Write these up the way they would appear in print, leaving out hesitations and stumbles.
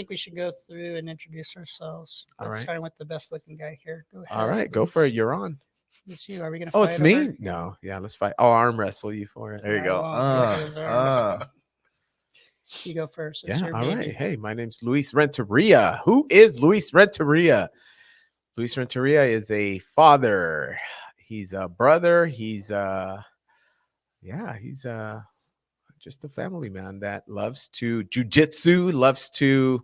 think we should go through and introduce ourselves. All Let's right. start with the best looking guy here. Go ahead. All right, go for it. You're on. It's you. Are we gonna? Oh, fight it's over- me? No. Yeah, let's fight. I'll arm wrestle you for it. There you I go. won't. Look at his arms. You go first. It's Yeah, your all baby. right. Hey, my name's Luis Renteria. Who is Luis Renteria? Luis Renteria is a father. He's a brother. He's just a family man that loves to jiu-jitsu, loves to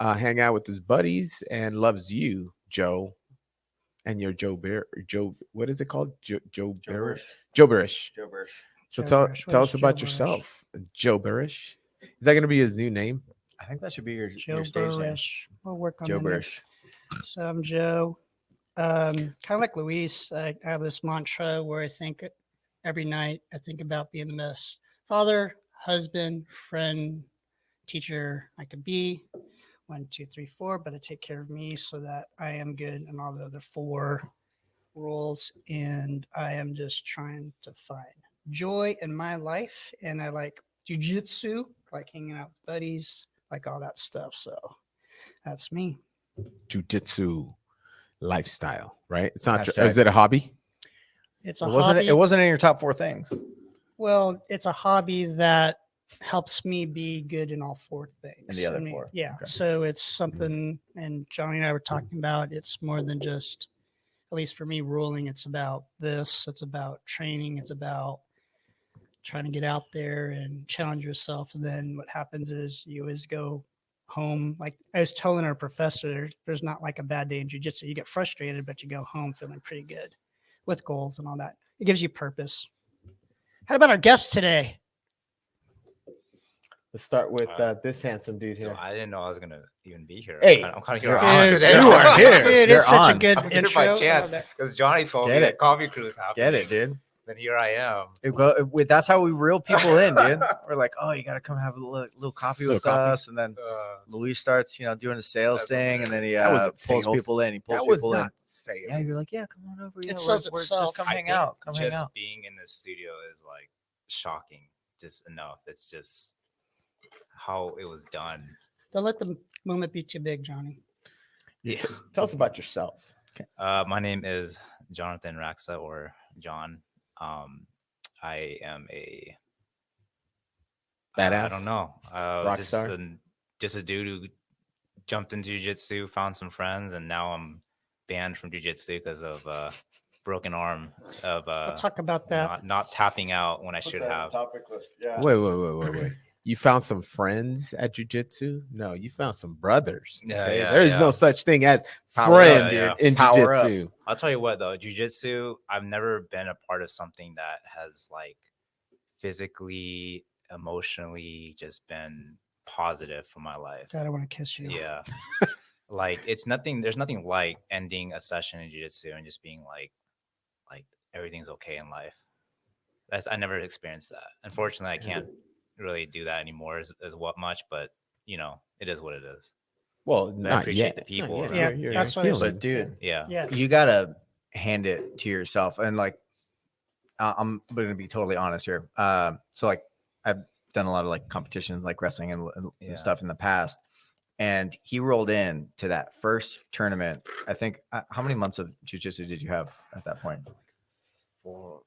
hang out with his buddies, and loves you, Joe. And your Joe, what is it called? Joe Barish. Joe Barish. Joe Bursch. So Joe tell Barish. What tell is us about Joe Barish? yourself, Joe Barish. Is that going to be his new name? I think that should be your Joe stage name. Barish. We'll work on Joe the name. Bursch. So I'm Joe. Kind of like Luis, I have this mantra where I think every night I think about being the best father, husband, friend, teacher I could be. 1, 2, 3, 4, but I take care of me so that I am good in all the other 4 rules. And I am just trying to find joy in my life. And I like jujitsu, like hanging out with buddies, like all that stuff. So that's me. Jiu-jitsu lifestyle, right? It's not. Hashtag. Is it a hobby? It's a It wasn't, hobby. it wasn't in your top 4 things. Well, it's a hobby that helps me be good in all 4 things. In the other 4. Yeah. Okay. So it's something, and Johnny and I were talking about, it's more than just, at least for me, ruling. It's about this. It's about training. It's about trying to get out there and challenge yourself. And then what happens is you always go home. Like I was telling our professor, there's not like a bad day in jiu-jitsu. You get frustrated, but you go home feeling pretty good with goals and all that. It gives you purpose. How about our guest today? Let's start with this handsome dude here. I didn't know I was gonna even be here. Hey, I'm kind of you're here. on. Dude, You are here. Dude, You're it's such a on. good I'm here intro. by I love chance that. because Johnny told Get me it. that coffee crew is happening. Get it, dude. Then here I am. That's how we reel people in, dude. We're like, oh, you got to come have a little coffee Little with coffee. us. And then Luis starts, doing a sales That's thing. And then he That wasn't pulls sales. people in. He pulls That was people in. not sales. Yeah, you're like, yeah, come on over. Yeah, says we're itself. just come I hang think out. Come hang just out. being in this studio is like shocking. Just enough. It's just how it was done. Don't let the moment be too big, Johnny. Yeah. Tell us about yourself. My name is Jonathan Raxa or John. I am a Badass. I don't know. Rock Just star? just a dude who jumped into jiu-jitsu, found some friends, and now I'm banned from jiu-jitsu because of broken arm of We'll talk about that. not tapping out when I should have. Topic list. Yeah. Wait. You found some friends at jiu-jitsu? No, you found some brothers. Yeah, okay? yeah, There is yeah. no such thing as Power friends up, yeah. in Power up. jiu-jitsu. I'll tell you what though, jiu-jitsu, I've never been a part of something that has like physically, emotionally just been positive for my life. God, I want to kiss you. Yeah. Like there's nothing like ending a session in jiu-jitsu and just being like everything's okay in life. I never experienced that. Unfortunately, I can't really do that anymore as what much, but it is what it is. Well, I not appreciate yet. the people. Not yet. Yeah, You're that's what I feeling said. But dude, Yeah. Yeah. you gotta hand it to yourself. And like, I'm going to be totally honest here. So like, I've done a lot of like competitions, like wrestling and Yeah. stuff in the past. And he rolled in to that first tournament. I think, how many months of jiu-jitsu did you have at that point? 4,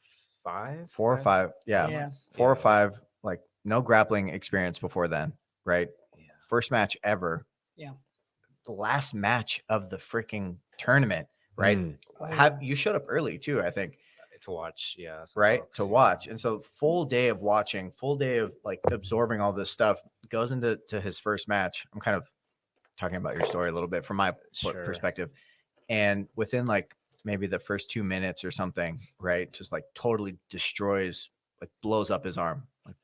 5. 4 or 5. Yeah. Yeah. 4 or 5, like no grappling experience before then. Right. Yeah. First match ever. Yeah. The last match of the freaking tournament. Right. Mm. You showed up early too, I think. To watch, yeah. some Right, folks, to yeah. watch. And so full day of watching, full day of like absorbing all this stuff, goes into his first match. I'm kind of talking about your story a little bit from my Sure. perspective. And within like maybe the first 2 minutes or something, right, just like totally destroys, like blows up his arm, like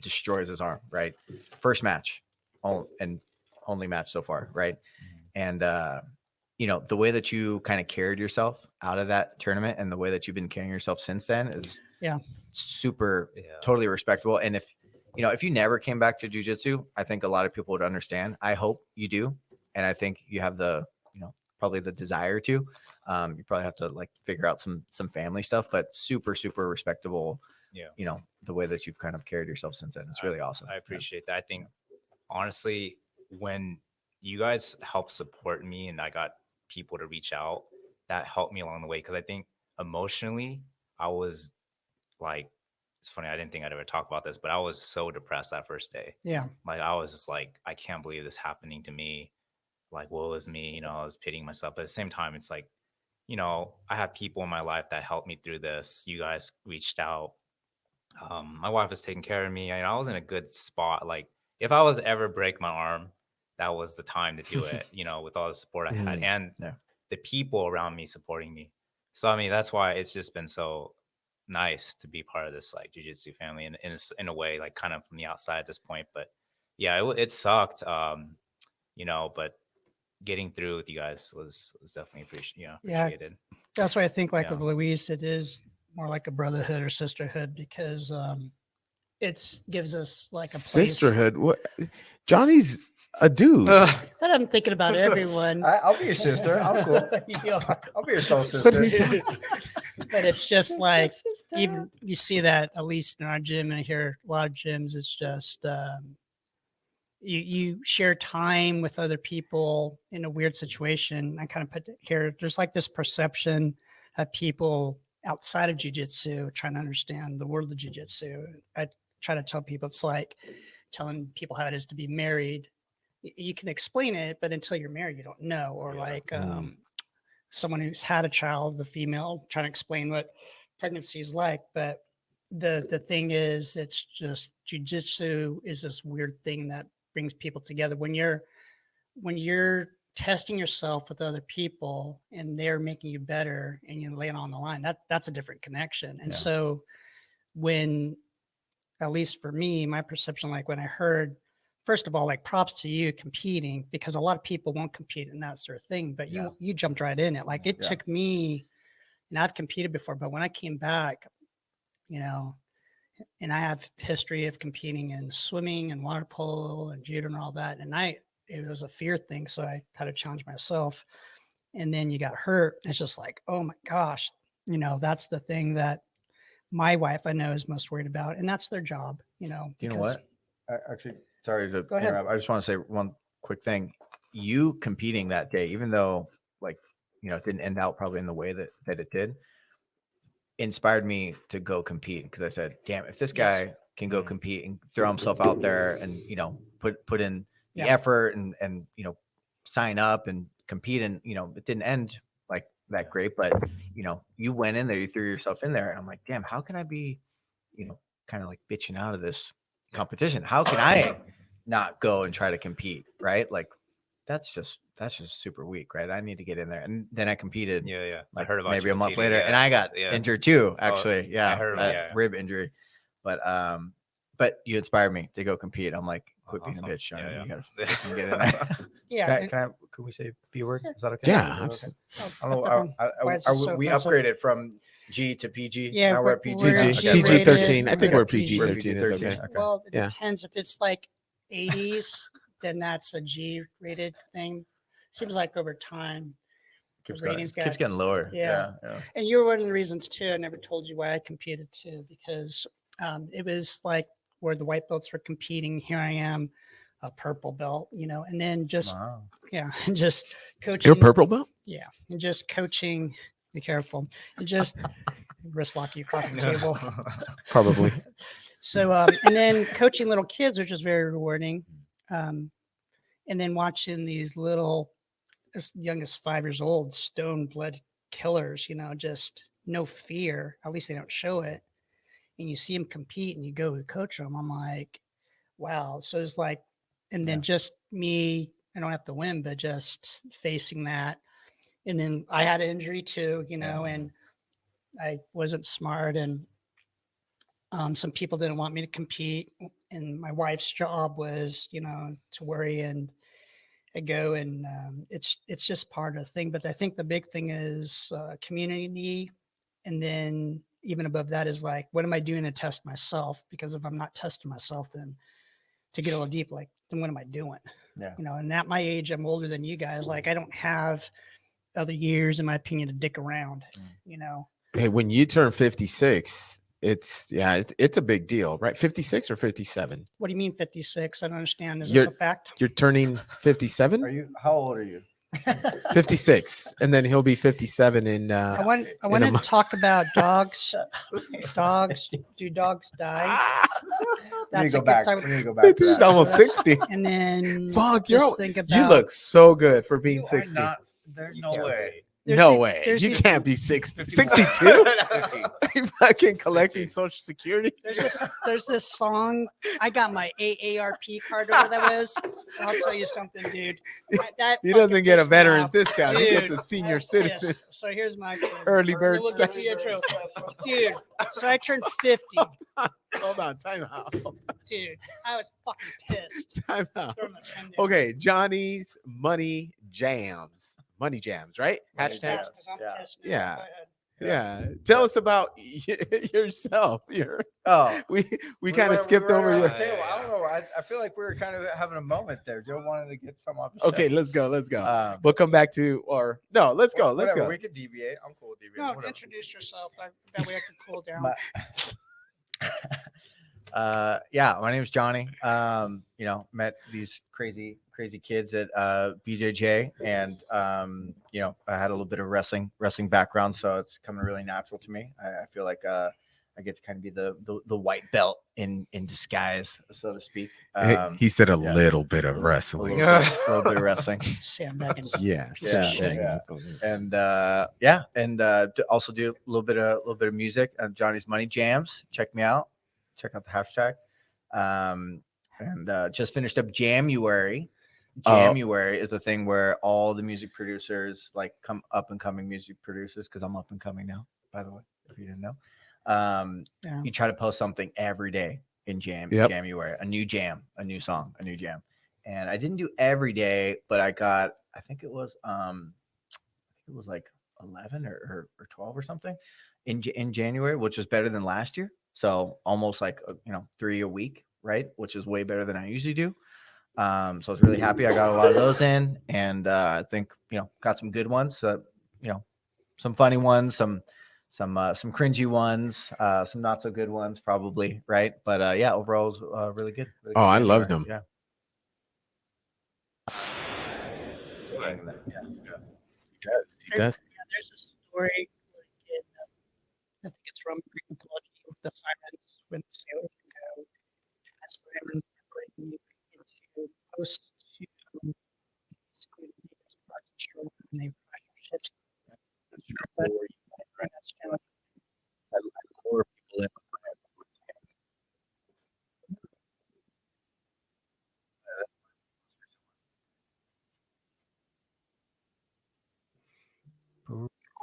destroys his arm, right? First match, and only match so far, right? And the way that you kind of carried yourself out of that tournament and the way that you've been carrying yourself since then is super totally respectable. And if you never came back to jiu-jitsu, I think a lot of people would understand. I hope you do. And I think you have the, probably the desire to. You probably have to like figure out some family stuff, but super, super respectable. Yeah. The way that you've kind of carried yourself since then. It's really awesome. I appreciate that. I think honestly, when you guys helped support me, and I got people to reach out that helped me along the way. Cause I think emotionally, I was like, it's funny, I didn't think I'd ever talk about this, but I was so depressed that first day. Yeah. Like, I was just like, I can't believe this happening to me. Like, woe is me, you know, I was pitying myself. But at the same time, it's like, you know, I have people in my life that helped me through this. You guys reached out. My wife was taking care of me. I was in a good spot. Like, if I was ever break my arm, that was the time to do it, you know, with all the support I had and the people around me supporting me. So, I mean, that's why it's just been so nice to be part of this like jiu-jitsu family in a way, like kind of from the outside at this point. But yeah, it sucked, you know, but getting through with you guys was definitely appreciated. That's why I think like Yeah. with Luis, it is more like a brotherhood or sisterhood because it gives us like a place. Sisterhood. What? Johnny's a dude. But I'm thinking about everyone. I'll be your sister. I'm cool. Yeah. I'll be your soul What sister. are you talking- But it's just like even you see that at least in our gym and here a lot of gyms, it's just you share time with other people in a weird situation. I kind of put here, there's like this perception of people outside of jiu-jitsu trying to understand the world of jiu-jitsu. I try to tell people it's like telling people how it is to be married. You can explain it, but until you're married, you don't know. Or like someone who's had a child, the female, trying to explain what pregnancy is like. But the thing is, it's just jiu-jitsu is this weird thing that brings people together. When you're testing yourself with other people and they're making you better and you lay it on the line, that's a different connection. And so when, at least for me, my perception, like when I heard, first of all, like props to you competing, because a lot of people won't compete and that's their thing, but you jumped right in it. Like it took me, and I've competed before, but when I came back, you know, and I have history of competing in swimming and water polo and judo and all that. And it was a fear thing. So I had to challenge myself. And then you got hurt. It's just like, oh my gosh, you know, that's the thing that my wife I know is most worried about. And that's their job, you know. Do you know what? Actually, sorry to Go ahead. interrupt. I just want to say one quick thing. You competing that day, even though like, you know, it didn't end out probably in the way that it did, inspired me to go compete because I said, damn, if this guy can go compete and throw himself out there and, you know, put in the effort and, you know, sign up and compete. And, you know, it didn't end like that great, but, you know, you went in there, you threw yourself in there. And I'm like, damn, how can I be, you know, kind of like bitching out of this competition? How can I not go and try to compete? Right. Like that's just super weak, right? I need to get in there. And then I competed. Yeah. Like I heard about maybe you a month competing, later, and I got injured too, actually. I heard about rib injury. But you inspired me to go compete. I'm like, quit being a bitch, Johnny. You gotta fucking get in there. Can we say B word? Is that okay? Yeah. Okay. I don't know. We upgraded from G to PG. Yeah, Now we're at PG. we're now? G Okay. rated. PG-13. I think We're we're PG-13. Is okay. Well, it Yeah. depends. If it's like 80s, then that's a G rated thing. Seems like over time, Keeps ratings getting lower. Yeah. And you were one of the reasons too. I never told you why I competed too, because it was like where the white belts were competing. Here I am, a purple belt, you know, and then just and just coaching. You're a purple belt? Yeah, and just coaching. Be careful. And just wrist lock you across the table. Probably. So and then coaching little kids, which is very rewarding. And then watching these little, as young as 5 years old, stone blood killers, you know, just no fear. At least they don't show it. And you see them compete and you go coach them. I'm like, wow. So it's like, and then just me, I don't have to win, but just facing that. And then I had an injury too, you know, and I wasn't smart. And some people didn't want me to compete. And my wife's job was, you know, to worry and I go and it's just part of the thing. But I think the big thing is community. And then even above that is like, what am I doing to test myself? Because if I'm not testing myself, then to get a little deep, like, then what am I doing? Yeah. You know, and at my age, I'm older than you guys. Like, I don't have other years, in my opinion, to dick around, you know? Hey, when you turn 56, it's it's a big deal, right? 56 or 57? What do you mean 56? I don't understand. Is this You're- a fact? You're turning 57, How old are you? 56, and then he'll be 57 in. I In want a to month. talk about dogs. Dogs. Do dogs die? We need That's to a go good back. time. We need to go back to He's that. almost That's- 60. And then Fuck, just think about you look so good for being You are 60. not- There's You no can't way. wait. There's No the- way. there's You the- can't be 60. 54. 62? 50. Are you fucking collecting 60. Social Security? there's this song. I got my AARP card over that was. I'll tell you something, dude. That He fucking doesn't get a pissed me veteran's off. discount. He gets Dude, a senior I was citizen pissed. So here's my turn. early bird We'll get to special. the intro. Dude. So I turned 50. Hold on, time out. Dude, I was fucking pissed. Time out. Throw my pen down. Okay, Johnny's Money Jams. Money Jams, right? Money Hashtag. Yes, 'cause I'm Yeah. pissed now. Yeah. Go ahead. Yeah. Tell us about yourself. Oh, We kind of skipped over your. I don't know. I feel like we were kind of having a moment there. Joe wanted to get some off. his Okay, chest. let's go. Let's go. Um, We'll come back to let's go. Let's whatever, go. We could deviate. I'm cool with deviating. No, whatever. introduce yourself. That way I can cool down. Yeah, my name is Johnny. Met these crazy kids at BJJ, and I had a little bit of wrestling background, so it's coming really natural to me. I feel like I get to kind of be the white belt in disguise, so to speak. He said a yeah. little bit of A wrestling. little bit of wrestling. Sandbagging. Yes. Yeah. And also do a little bit of music. Johnny's Money Jams. Check me out. Check out the hashtag. And just finished up January. January is a thing where all the music producers, like come up and coming music producers, because I'm up and coming now, by the way, if you didn't know. Yeah. You try to post something every day in Yep. January, a new jam, a new song, a new jam. And I didn't do every day, but I think it was like 11 or 12 or something in January, which was better than last year. So almost like 3 a week, right? Which is way better than I usually do. So I was really happy. I got a lot of those in, and I think got some good ones. Some funny ones, some cringy ones, some not so good ones, probably, right? But overall, it was really good. Really good I January. loved them. Yeah. He does. Yeah, there's a story like in, I think it's from Greek mythology with the sirens when the sailors would go as sirens breaking into post to basically the neighbors' parts of shore and they crash their ships. But that's down.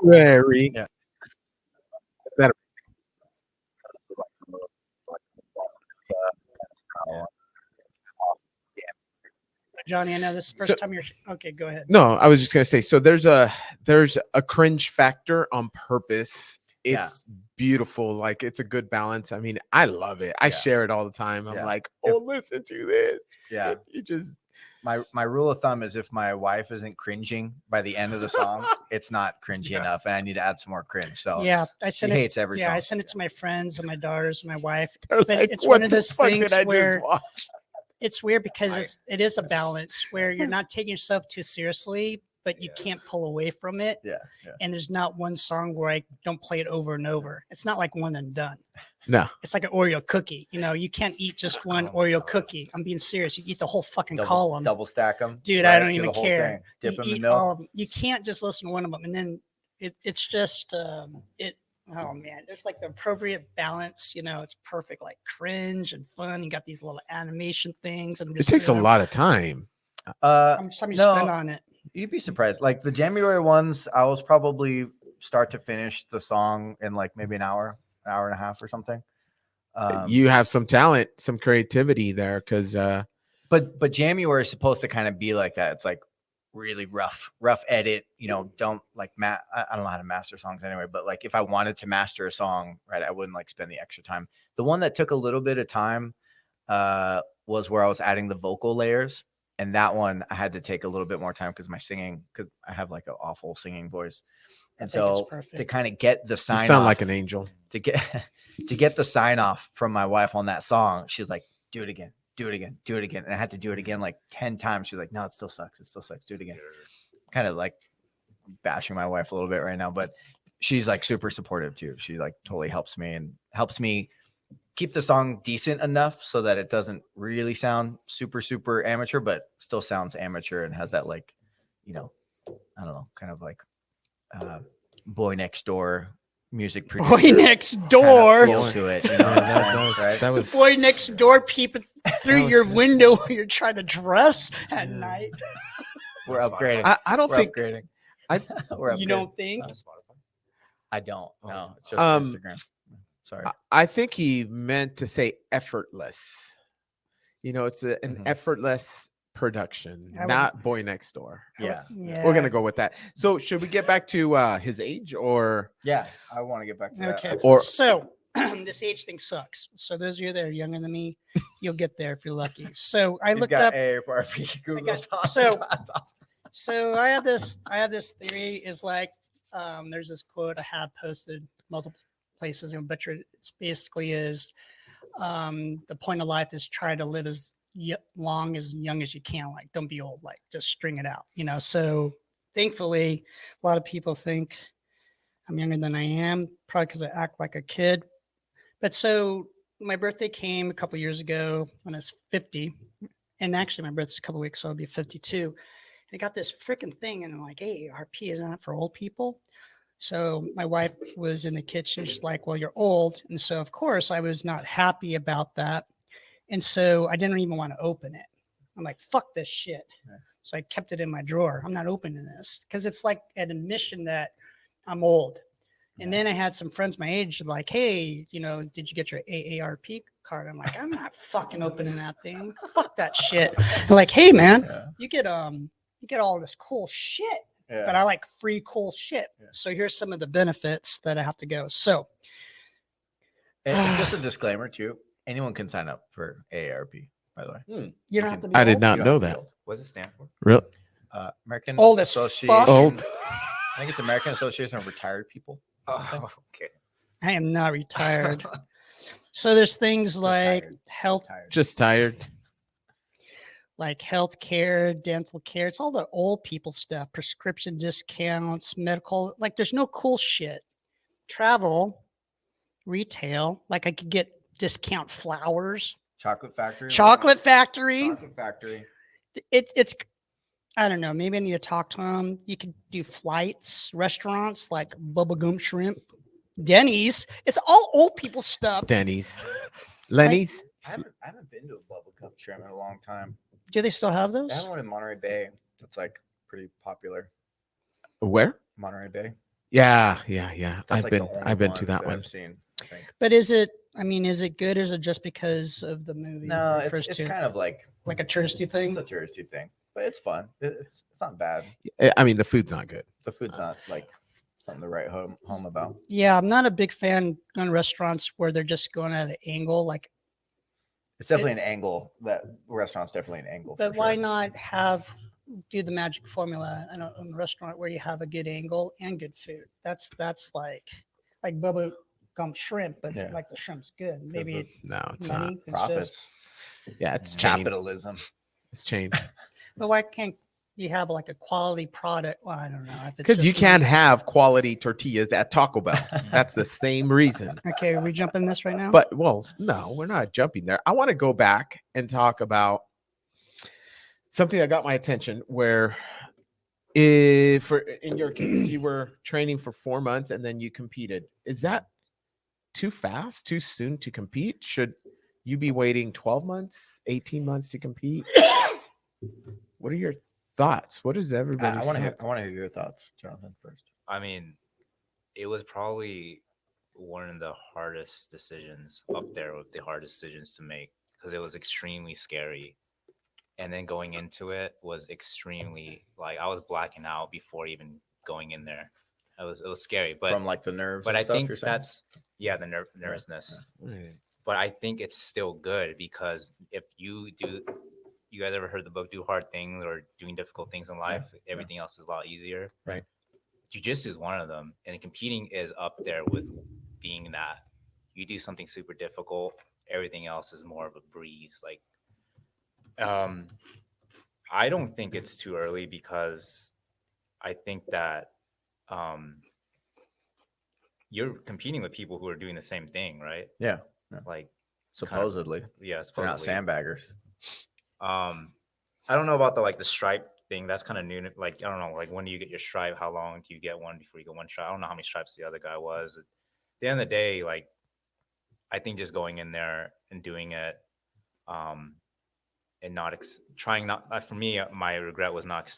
Very. Yeah. Better. Johnny, I know this is the first time you're okay. Go ahead. No, I was just gonna say. So there's a cringe factor on purpose. It's beautiful. Like it's a good balance. I mean, I love it. I Yeah. share it all the time. I'm Yeah. like, oh, listen to this. Yeah. You just My rule of thumb is if my wife isn't cringing by the end of the song, it's not cringy enough, and I need to add some more cringe. So Yeah, I she sent it. hates every Yeah, song. I sent it to my friends and my daughters and my wife. they're But like, it's what one of the those fuck did things I just where watch? it's weird because it is a balance where you're not taking yourself too seriously, but you can't pull away from it. Yeah. And there's not one song where I don't play it over and over. It's not like one and done. No. It's like an Oreo cookie. You can't eat just one Oreo cookie. I'm being serious. You eat the whole fucking column. Double stack them, Dude, I don't even care. Dip You them in eat milk. all of 'em. You can't just listen to one of them. And then it's just, oh man, there's like the appropriate balance. It's perfect, like cringe and fun. You got these little animation things. And It takes a lot of time. How much time you No. spend on it? You'd be surprised. Like the January ones, I was probably start to finish the song in like maybe an hour and a half or something. You have some talent, some creativity there, because But January is supposed to kind of be like that. It's like really rough edit. Don't like I don't know how to master songs anyway. But like if I wanted to master a song, right, I wouldn't like spend the extra time. The one that took a little bit of time was where I was adding the vocal layers. And that one I had to take a little bit more time because my singing, because I have like an awful singing voice. And think it's so to perfect. kind of get the You sign sound off, like an angel. to get the sign off from my wife on that song, she's like, do it again, do it again, do it again. And I had to do it again like 10 times. She's like, no, it still sucks. It still sucks. Do it again. Kind of like bashing my wife a little bit right now, but she's like super supportive too. She like totally helps me and helps me keep the song decent enough so that it doesn't really sound super, super amateur, but still sounds amateur and has that like, you know, I don't know, kind of like boy next door music producer Boy next kind of door. feel to it. You know, That was Boy next door peeping through was your such- window when you're trying to dress at night. We're upgrading. I don't We're think upgrading. I- We're You upgrading. don't think? I don't. Oh, No, it's just Um, Instagram. Sorry. I think he meant to say effortless. You know, it's an Mhm. effortless production, I would- not boy next door. Yeah. We're gonna go with that. So should we get back to his age or Yeah. I want to get back to that. Okay. Or- So this age thing sucks. So those of you that are younger than me, you'll get there if you're lucky. So I He's looked got up. AFRP Google got- Docs. So I have this theory is like there's this quote I have posted multiple places and butcher it's basically is the point of life is try to live as long as young as you can, like don't be old, like just string it out, you know. So thankfully a lot of people think I'm younger than I am, probably because I act like a kid. But so my birthday came a couple years ago when I was 50, and actually my birthday's a couple weeks, so I'll be 52. And I got this freaking thing, and I'm like, hey, RP isn't that for old people? So my wife was in the kitchen. She's like, well, you're old. And so, of course, I was not happy about that. And so I didn't even want to open it. I'm like, fuck this shit. Yeah. So I kept it in my drawer. I'm not opening this because it's like an admission that I'm old. And then I had some friends my age like, hey, you know, did you get your AARP card? I'm like, I'm not fucking opening that thing. Fuck that shit. They're like, hey man, Yeah. you get all this cool shit. Yeah. But I like free cool shit. Yeah. So here's some of the benefits that I have to go. So And just a disclaimer too. Anyone can sign up for AARP, by the way. you don't have to be I did old. not You know don't have to be that. old. What does it stand for? Real American Old as Association. fuck. Old. I think it's American Association of Retired People. Oh, okay. I am not retired. So there's things like Retired. health, Retired. just tired. like health care, dental care. It's all the old people stuff, prescription discounts, medical. Like there's no cool shit. Travel, retail. Like I could get discount flowers. Chocolate Factory. Chocolate factory. Chocolate Factory. It's I don't know. Maybe I need to talk to them. You could do flights, restaurants like Bubblegum Shrimp, Denny's. It's all old people stuff. Denny's, Lenny's. I haven't been to a bubblegum shrimp in a long time. Do they still have those? They have one in Monterey Bay that's like pretty popular. Where? Monterey Bay. Yeah. That's I've like been the only I've been to that I've one. seen, I think. But is it? I mean, is it good? Or is it just because of the movie? No, it refers it's to? kind of like Like a touristy thing. It's a touristy thing, but it's fun. It's not bad. I mean, the food's not good. The food's not like something to write home about. Yeah, I'm not a big fan on restaurants where they're just going at an angle. Like, It's definitely an angle. That restaurant's definitely an angle. but for why sure. not do the magic formula in a restaurant where you have a good angle and good food? That's like Bubba Gump Shrimp, but Yeah. like the shrimp's good. Maybe No, it's money. not. It's Profits, just- Yeah, it's chain. capitalism. It's chain. but why can't you have like a quality product? Well, I don't know. If it's Because you just can't money. have quality tortillas at Taco Bell. That's the same reason. Okay, are we jumping this right now? But well, no, we're not jumping there. I want to go back and talk about something that got my attention. Where, if in your case you were training for 4 months and then you competed, is that too fast, too soon to compete? Should you be waiting 12 months, 18 months to compete? What are your thoughts? What is everybody? I want to hear your thoughts, Jonathan, first. I mean, it was probably one of the hardest decisions up there with the hardest decisions to make because it was extremely scary. And then going into it was extremely like I was blacking out before even going in there. It was scary, but From like the nerves. but and I stuff, think you're saying? that's the nervousness. Right. But I think it's still good because if you you guys ever heard the book Do Hard Things or Doing Difficult Things in Life? Everything else is a lot easier. Right. Jiu-jitsu is one of them, and competing is up there with being that. You do something super difficult, everything else is more of a breeze. Like, I don't think it's too early because I think that you're competing with people who are doing the same thing, right? Yeah. Like, Supposedly. yeah, They're not supposedly. sandbaggers. I don't know about the stripe thing. That's kind of new. Like, I don't know, like, when do you get your stripe? How long do you get one before you get one stripe? I don't know how many stripes the other guy was. At the end of the day, like, I think just going in there and doing it, and not trying not for me, my regret was not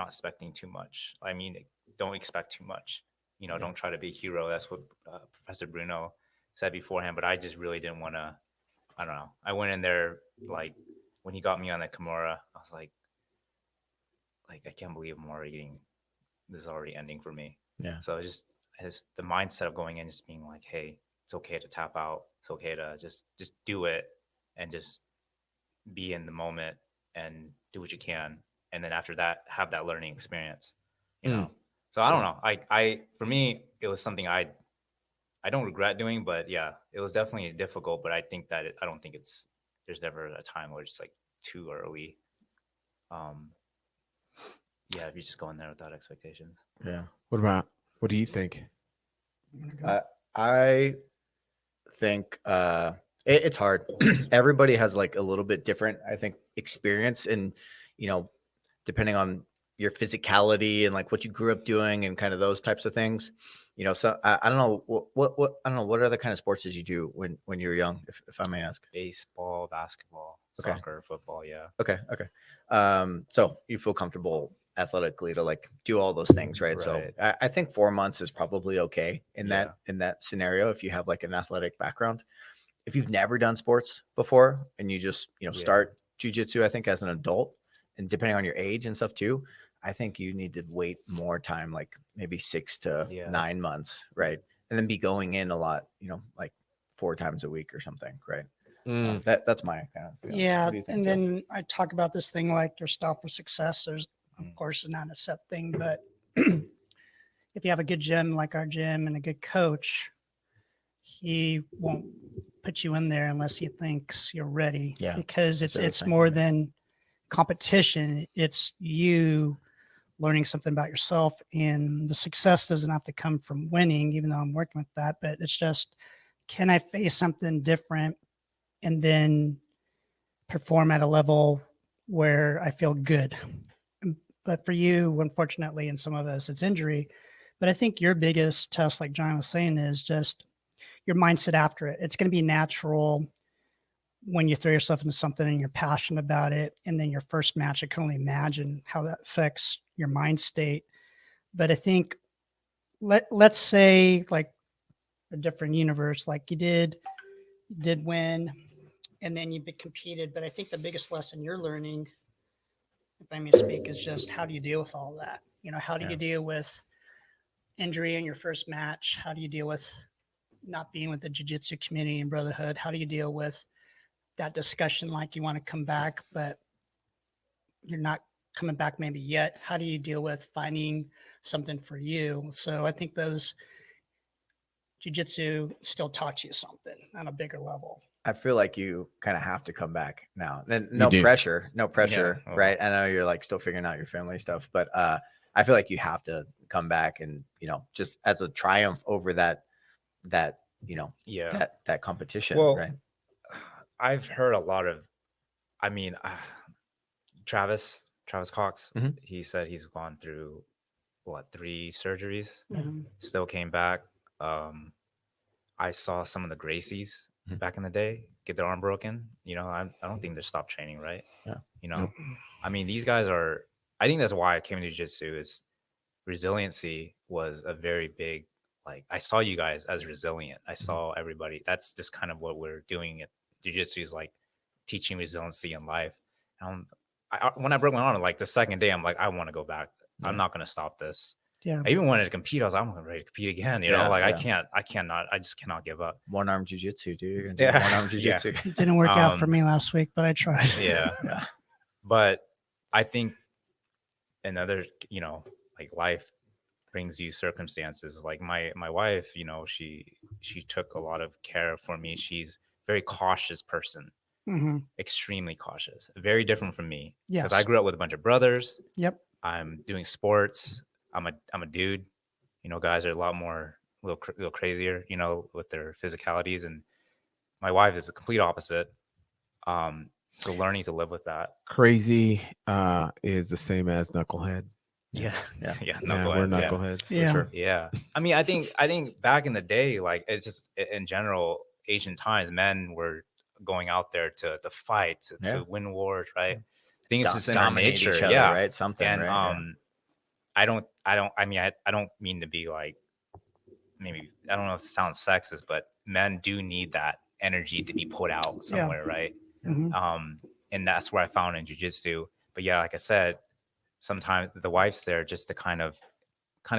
expecting too much. I mean, don't expect too much. Don't try to be a hero. That's what Professor Bruno said beforehand. But I just really didn't want to. I don't know. I went in there like when he got me on the Kimura, I was like I can't believe this is already ending for me. Yeah. So just the mindset of going in, just being like, hey, it's okay to tap out. It's okay to just do it and just be in the moment and do what you can. And then after that, have that learning experience, So I don't know. I for me, it was something I don't regret doing, but yeah, it was definitely difficult. But I think that I don't think there's never a time where it's like too early. Yeah, if you just go in there without expectations. Yeah. What do you think? I think it's hard. Everybody has like a little bit different, I think, experience, and depending on your physicality and like what you grew up doing and kind of those types of things. So I don't know what I don't know what other kind of sports did you do when you were young, if I may ask? Baseball, basketball, Okay. soccer, football. Yeah. Okay. So you feel comfortable athletically to like do all those things, right? So I think 4 months is probably okay in that scenario if you have like an athletic background. If you've never done sports before and you just start jiu-jitsu, I think as an adult, and depending on your age and stuff too, I think you need to wait more time, like maybe 6 to 9 months, right? And then be going in a lot, like 4 times a week or something, right? That's my kind of feeling. Yeah, What do you think, and Joe? then I talk about this thing like there's stop for success. There's of course not a set thing, but if you have a good gym like our gym and a good coach, he won't put you in there unless he thinks you're ready. Yeah, because that's what I was it's more thinking, yeah. than competition. It's you learning something about yourself, and the success doesn't have to come from winning, even though I'm working with that. But it's just, can I face something different and then perform at a level where I feel good? But for you, unfortunately, and some of us, it's injury. But I think your biggest test, like John was saying, is just your mindset after it. It's going to be natural when you throw yourself into something and you're passionate about it. And then your first match, I can only imagine how that affects your mind state. But I think let's say like a different universe, like you did win and then you competed. But I think the biggest lesson you're learning, if I may speak, is just how do you deal with all that? How do you deal with injury in your first match? How do you deal with not being with the jiu-jitsu community and brotherhood? How do you deal with that discussion like you want to come back, but you're not coming back maybe yet? How do you deal with finding something for you? So I think those jiu-jitsu still taught you something on a bigger level. I feel like you kind of have to come back now. And You no do. pressure, Yeah. right? I know you're like still figuring out your family stuff, but I feel like you have to come back and, just as a triumph over that Yeah. that competition, Well, right? I've heard a lot of, Travis Cox, Mhm. he said he's gone through 3 surgeries, Mhm. still came back. I saw some of the Gracies Mhm. back in the day get their arm broken. I don't think they stopped training, right? Yeah. Nope. I mean, these guys are, I think that's why I came to jiu-jitsu is resiliency was a very big, like, I saw you guys as resilient. I saw everybody. That's just kind of what we're doing at jiu-jitsu is like teaching resiliency in life. When I broke my arm, like the second day, I'm like, I want to go back. I'm not going to stop this. Yeah. I even wanted to compete. I was like, I'm ready to compete again. Yeah, Like yeah. I just cannot give up. One arm jiu-jitsu, dude. You're gonna do Yeah, one arm yeah. jiu-jitsu. It didn't work out for me last week, but I tried. Yeah. Yeah. But I think another, like life brings you circumstances. Like my wife, she took a lot of care for me. She's a very cautious person, Mm-hmm. extremely cautious, very different from me. Because I Yes. grew up with a bunch of brothers. Yep. I'm doing sports. I'm a dude. Guys are a lot more little crazier, with their physicalities, and my wife is the complete opposite. So learning to live with that. Crazy is the same as knucklehead. Yeah. Yeah. Yeah. Yeah, we're Knuckleheads, yeah. knuckleheads for Yeah. sure. Yeah. I mean, I think back in the day, like it's just in general, ancient times, men were going out there to fight, to win wars, right? I think it's just in our Dominate nature. each other, Yeah. right? Something, And right? I don't mean to be like, maybe, I don't know if it sounds sexist, but men do need that energy to be put out somewhere, right? Mhm. And that's where I found in jiu-jitsu. But yeah, like I said, sometimes the wife's there just to kind of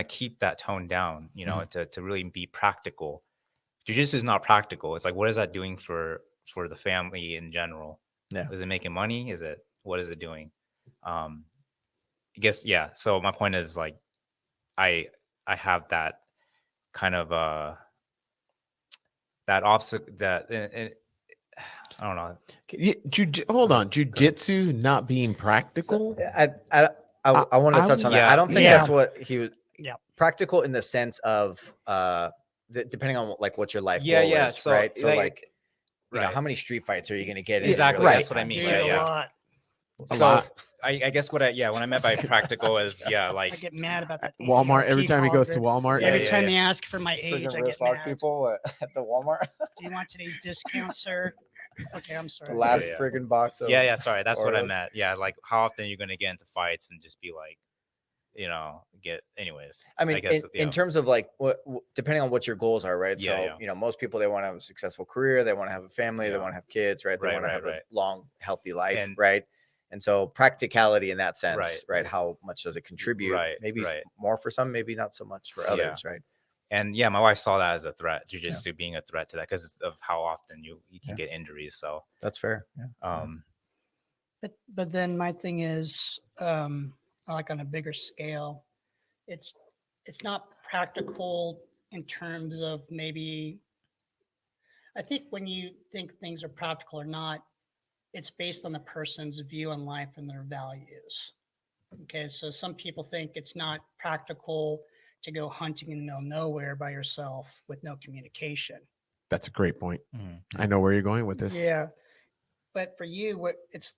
keep that tone down, to really be practical. Jiu-jitsu is not practical. It's like, what is that doing for the family in general? Yeah. Is it making money? What is it doing? I guess, yeah. So my point is, like, I have that kind of that obstacle that I don't know. Hold on, jiu-jitsu not being practical. I wanted to touch on that. Yeah. I don't think Yeah. that's what he was. Yeah. Practical in the sense of depending on what your life Yeah, goal yeah. is, So, right? So like, right. how many street fights are you going to get in? Exactly, your that's what I lifetime, mean. Dude, right? a lot. A So lot. I guess when I meant by practical is, yeah, I like, get mad about that. Walmart. Every AARP time he goes to folder. Walmart, Yeah, Every yeah, time yeah. they ask for my age, I get mad. people at the Walmart. Do you want today's discount, sir? Okay, I'm sorry. Last yeah. friggin' box of yeah, sorry, that's what I Oreos. meant. Yeah, like, how often are you gonna get into fights and just be like, anyways. I mean, guess, in terms of like depending on what your goals are, right? Yeah, So, yeah. most people, they want to have a successful career, they want to have a family, they Yeah. want to have kids, right? They Right, want to have right. a long, healthy life, And- right? And so practicality in that sense, Right. right? How much does it contribute? Right, Maybe right. more for some, maybe not so much for Yeah. others, right? And yeah, my wife saw that as a threat, jiu-jitsu being a threat to that, because of how often you can Yeah. get injuries. So That's fair. Yeah. But then my thing is, like on a bigger scale, it's not practical in terms of maybe. I think when you think things are practical or not, it's based on the person's view on life and their values. Okay, so some people think it's not practical to go hunting in the middle of nowhere by yourself with no communication. that's a great point. Mhm. I know where you're going with this. Yeah, but for you, what it's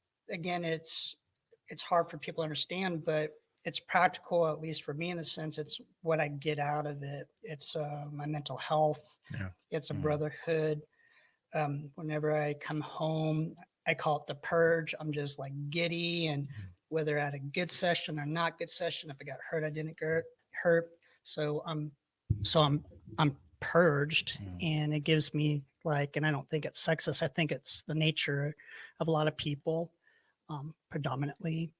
hard for people to understand, but it's practical, at least for me, in the sense it's what I get out of it. It's my mental health. Yeah. It's a Mhm. brotherhood. Whenever I come home, I call it the purge. I'm just like giddy, and whether I had a good session or not good session, if I got hurt, I didn't get hurt. So I'm purged, and it gives me like, and I don't think it's sexist. I think it's the nature of a lot of people, predominantly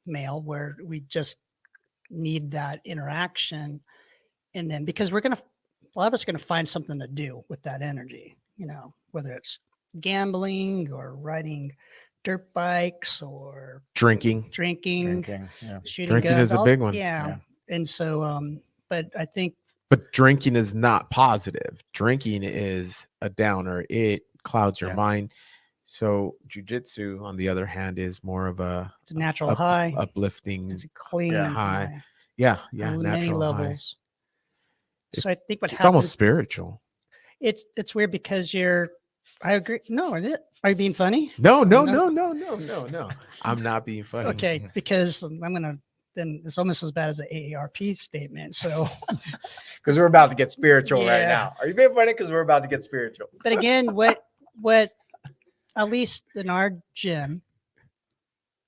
male, where we just need that interaction. And then because a lot of us are going to find something to do with that energy, whether it's gambling or riding dirt bikes or Drinking. drinking, Yeah. shooting Drinking guns, is a big one. Yeah. And so, but I think, But drinking is not positive. Drinking is a downer. It clouds your Yeah. mind. So jujitsu, on the other hand, is more of it's a natural high. uplifting. It's a clean Yeah. high. Yeah, On many natural high. levels. So I think what It's happens, almost spiritual. it's weird because I agree. No, are you being funny? No. No. I'm not being funny. Okay, because then it's almost as bad as the AARP statement. So, Because we're about to get spiritual right Yeah. now. Are you being funny? Because we're about to get spiritual. but again, what at least in our gym,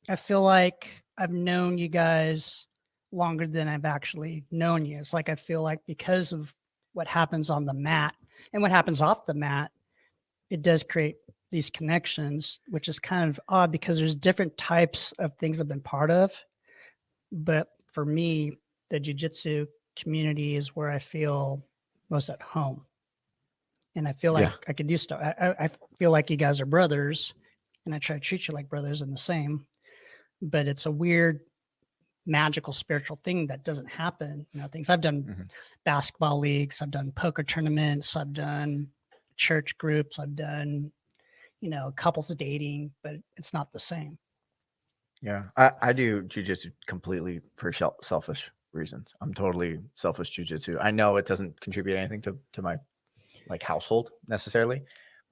I feel like I've known you guys longer than I've actually known you. It's like I feel like because of what happens on the mat and what happens off the mat, it does create these connections, which is kind of odd because there's different types of things I've been part of. But for me, the jiu-jitsu community is where I feel most at home. And I feel like Yeah. I could do stuff. I feel like you guys are brothers, and I try to treat you like brothers and the same. but it's a weird magical spiritual thing that doesn't happen. Things I've done, basketball leagues, I've done poker tournaments, I've done church groups, I've done, couples dating, but it's not the same. Yeah, I do jujitsu completely for selfish reasons. I'm totally selfish jujitsu. I know it doesn't contribute anything to my like household necessarily,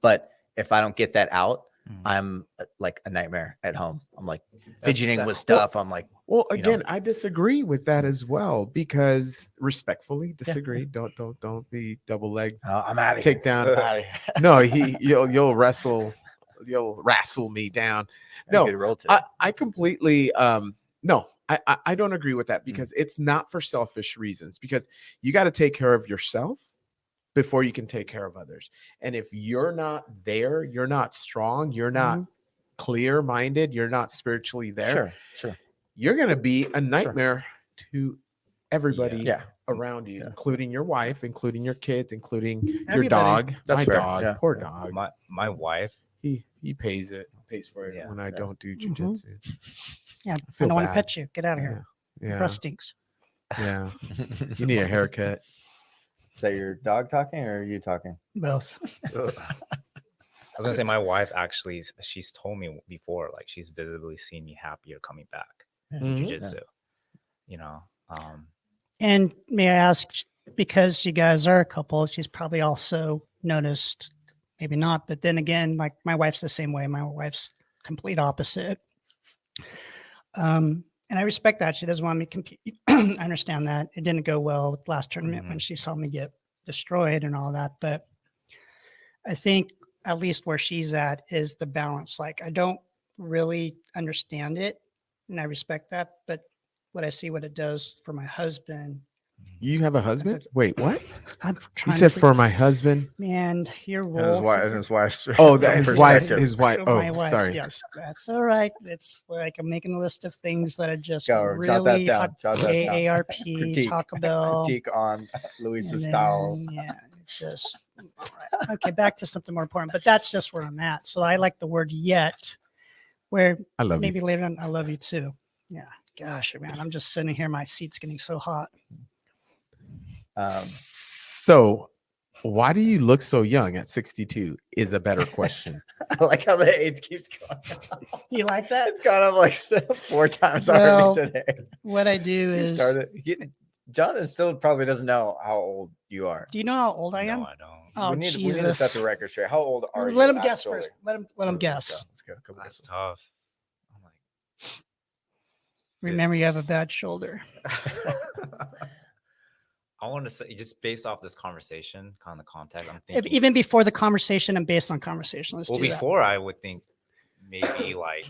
but if I don't get that out, I'm like a nightmare at home. I'm like fidgeting with stuff. I'm like, well, again, I disagree with that as well, because respectfully disagree. Don't be double leg. I'm out of Take down. No, you'll wrestle me down. No, I completely no, I don't agree with that, because it's not for selfish reasons, because you got to take care of yourself before you can take care of others. And if you're not there, you're not strong, you're not clear-minded, you're not spiritually there. Sure. You're going to be a nightmare to everybody around you, Yeah. including your wife, including your kids, including your Everybody. dog. That's my fair. dog, Yeah. poor dog. My wife. He pays for it when I don't do jujitsu. Yeah, I feel don't want to bad. pet you. Get out of here. Yeah, Breath stinks. yeah. You need a haircut. Is that your dog talking or are you talking? Both. I was gonna say, my wife actually, she's told me before, like she's visibly seen me happier coming back in jiu-jitsu. And may I ask, because you guys are a couple, she's probably also noticed, maybe not, but then again, like my wife's the same way. My wife's complete opposite. And I respect that. She doesn't want me to compete. I understand that. It didn't go well with last tournament when she saw me get destroyed and all that. But I think at least where she's at is the balance. Like, I don't really understand it, and I respect that. But what I see what it does for my husband. You have a husband? Wait, what? I'm You trying said to for my husband? and your And role. his wife. Oh, that his wife. Oh, My wife, sorry. yes, that's all right. It's like I'm making a list of things that are just Go, jot that really down, hot. jot that down. AARP, Critique. Taco Bell. Critique on Luis's style. Yeah, it's just okay. Back to something more important, but that's just where I'm at. So I like the word "yet," where I love maybe you. later on, I love you too. Yeah, gosh, man, I'm just sitting here. My seat's getting so hot. So, why do you look so young at 62? Is a better question. I like how the age keeps going up. You like that? It's gone up like 4 times Well, already today. What I do You is, started. Jonathan still probably doesn't know how old you are. do you know how old I am? No, I don't. Oh, we need to Jesus. set the record straight. How old are you? Let him guess actually? first. Let him guess. Let's go. Couple That's guesses. tough. I'm like, Remember, you have a bad shoulder. I want to say, just based off this conversation, kind of the context, I'm thinking. Even before the conversation and based on conversation, let's well, do that. before I would think maybe like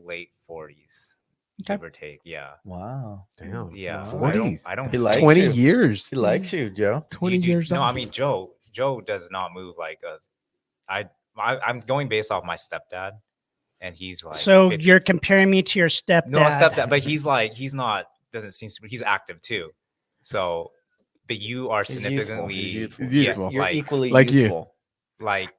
late 40s, Okay. give or take. Yeah. Wow. Damn. Yeah. Wow. I 40s. don't He likes 20 you. years. He likes you, Joe. 20 you do- years No, old. I mean, Joe does not move like us. I'm going based off my stepdad, and he's like. So 50. you're comparing me to your stepdad. No, stepdad, but he's not, doesn't seem to, he's active too. So, but you are He's significantly. youthful. He's youthful. You're like- equally like you. youthful. Like,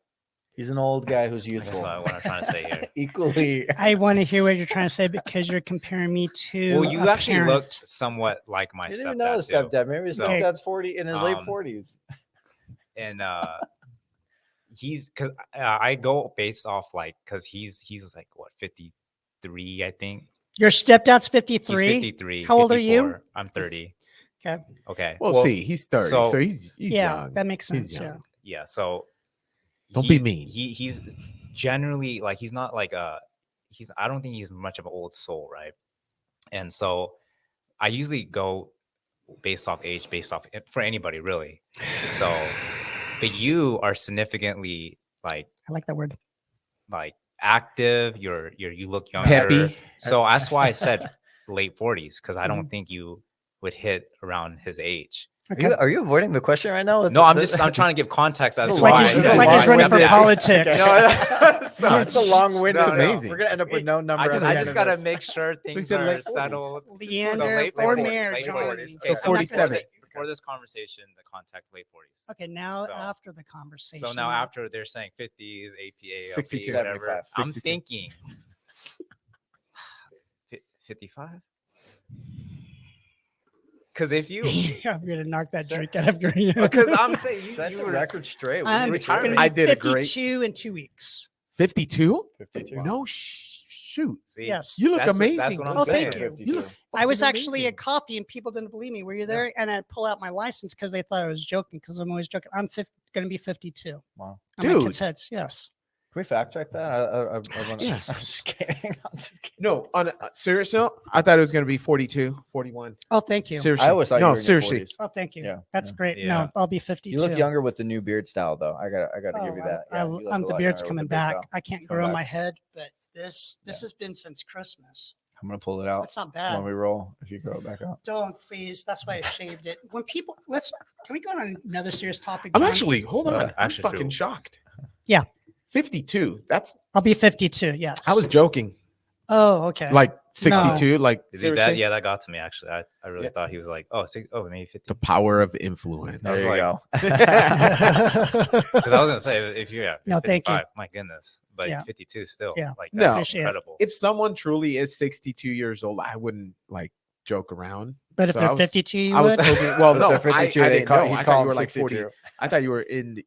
He's an old guy who's I guess youthful. what I'm trying to say here. Equally. I want to hear what you're trying to say because you're comparing me to. Well, you a actually parent. looked somewhat like my You didn't even know his stepdad too. stepdad. Maybe his So, stepdad's 40 in his late 40s. And he's because I go based off like because he's like what 53, I think. Your stepdad's He's 53. 53. How old are you? 54. I'm 30. Okay. Okay. Well, see, he's 30, so, so- he's Yeah, young. that makes He's sense. Yeah. young. Yeah. So Don't be mean. He's generally like he's not like I don't think he's much of an old soul, right? And so I usually go based off age, based off for anybody really. So, but you are significantly like I like that word. active. You look younger. Peppy. So that's why I said late 40s because I don't think you would hit around his age. Okay. Are you avoiding the question right now? No, I'm trying to give context as It's to like why. he's- It's Yeah, like he's yeah, running for yeah. politics. No, it's a long-winded. That's No, amazing. We're gonna end up with no number. I just got to to make sure he things said are late 40s. settled. Leander late or 40s, Mayor late John. 40s. Okay, So I'm not gonna 47. say- For this conversation, the contact late 40s. Okay, now So- after the conversation. So now after they're saying 50s, APA, 62, LP, whatever, 75, I'm 62. thinking 55. Because if you, I'm gonna knock that Set- drink out of your. because I'm saying Set you the were record straight. I'm retirement. gonna I be did a great- 52 in 2 weeks. 52? 52. No, shoot. See, Yes. You look that's amazing. That's what I'm Oh, saying. thank you. You look I was fucking actually amazing. at coffee and people didn't believe me. Were you there? And I pull out my license because they thought I was joking because I'm always joking. I'm going to be 52. Wow. On my Dude. kids' heads. Yes. Can we fact check that? I Yes. I'm just kidding. I'm just kidding. No, on a serious note, I thought it was going to be 42, 41. Oh, thank you. Seriously. I always thought you no, were in your seriously. 40s. Oh, thank you. Yeah, That's yeah. great. Yeah. No, I'll be 52. You look younger with the new beard style, though. I gotta give you that. Yeah, you look a the lot beard's younger with coming the beard back. style. I can't It's coming grow back. my head, but this has been since Christmas. I'm gonna pull it out That's not when bad. we roll. If you grow it back out. Don't please. That's why I shaved it. When people can we go on another serious topic? I'm John? actually, hold on. I'm actually fucking true. shocked. Yeah. 52. I'll be 52. Yes. I was joking. Oh, okay. Like 62. Like, Is he seriously? that? Yeah, that got to me actually. I really Yeah. thought he was like, maybe 50. The power of influence. I was There you like- go. Because I was gonna say if you're No, thank you. 55, my goodness, but Yeah. 52 still, Yeah. like No. that's Appreciate it. incredible. If someone truly is 62 years old, I wouldn't like joke around. But if So they're I was- 52, you I was would. hoping, well, If no, they're 52, I they didn't call- know. he'd I call thought you them were like 40. 62. I thought you were in the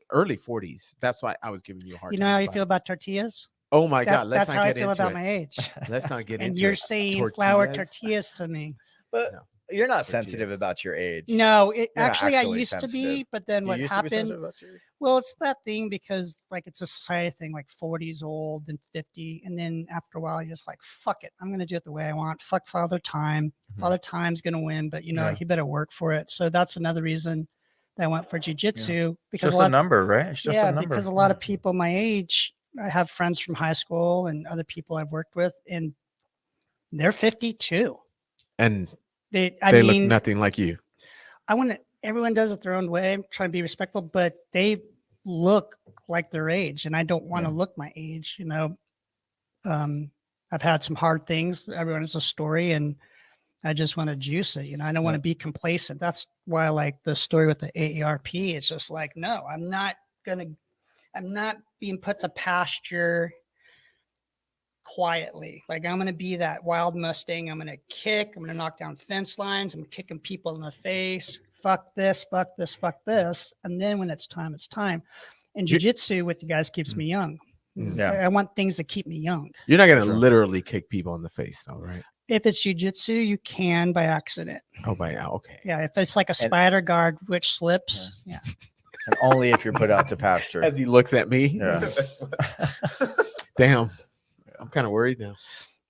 early 40s. That's why I was giving you a hard You time. know how you about feel it. about tortillas? Oh my God. Let's That's not how I get feel into about it. my age. Let's not get And into you're it. saying flour Tortillas? tortillas to me. But No. you're not Tortillas. sensitive about your age. No, You're not actually I actually used to be, sensitive. but then You what used to be happened? sensitive about your age? Well, it's that thing because like it's a society thing, like 40's old and 50, and then after a while you're just like, fuck it, I'm gonna do it the way I want. Fuck Father Time. Mhm. Father Time's gonna win, but you know Yeah. he better work for it. So that's another reason that I went for jujitsu because Just a lot a number, right? It's just yeah, a number. because a lot of people my age, I have friends from high school and other people I've worked with, and they're 52. And They they mean, look nothing like you. I want to. Everyone does it their own way. I'm trying to be respectful, but they look like their age, and I don't want to Yeah. look my age. You know, I've had some hard things. Everyone has a story, and I just want to juice it. You know, I don't want to be complacent. That's why I like the story with the AARP. It's just like, no, I'm not being put to pasture quietly. Like I'm gonna be that wild Mustang. I'm gonna kick. I'm gonna knock down fence lines. I'm kicking people in the face. Fuck this. Fuck this. Fuck this. And then when it's time, it's time. And You- jujitsu with you guys keeps me young. Yeah. I want things that keep me young. You're not going to Sure. literally kick people in the face, though, right? If it's jujitsu, you can by accident. Oh, by now. Okay. Yeah. If it's like a spider guard which slips, yeah. And only if you're put out to pasture. As he looks at me. Yeah. Damn. I'm kind of worried now.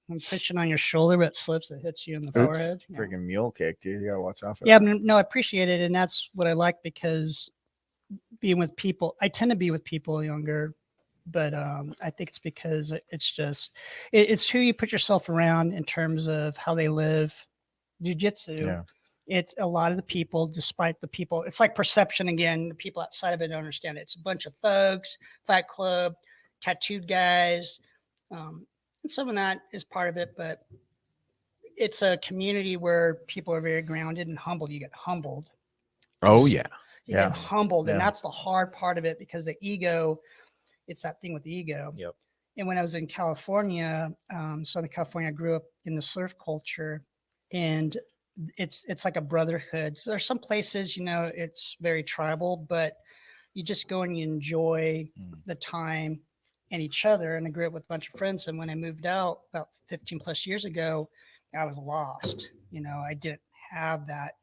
I'm pushing on your shoulder, but it slips. It hits you in the Oops. forehead. Yeah. Freaking mule kick, dude. You gotta watch out for Yeah, that. no, I appreciate it, and that's what I like because being with people, I tend to be with people younger, but I think it's because it's just it's who you put yourself around in terms of how they live. Jiu-jitsu, Yeah. it's a lot of the people, despite the people, it's like perception again. The people outside of it don't understand it. It's a bunch of thugs, fight club, tattooed guys, and some of that is part of it, but it's a community where people are very grounded and humbled. You get humbled. Oh, yeah. You Yeah. get humbled, and Yeah. that's the hard part of it because the ego, it's that thing with the ego. Yep. And when I was in California, Southern California, I grew up in the surf culture, and it's like a brotherhood. So there's some places, you know, it's very tribal, but you just go and you enjoy the time and each other. And I grew up with a bunch of friends. And when I moved out about 15 plus years ago, I was lost. You know, I didn't have that.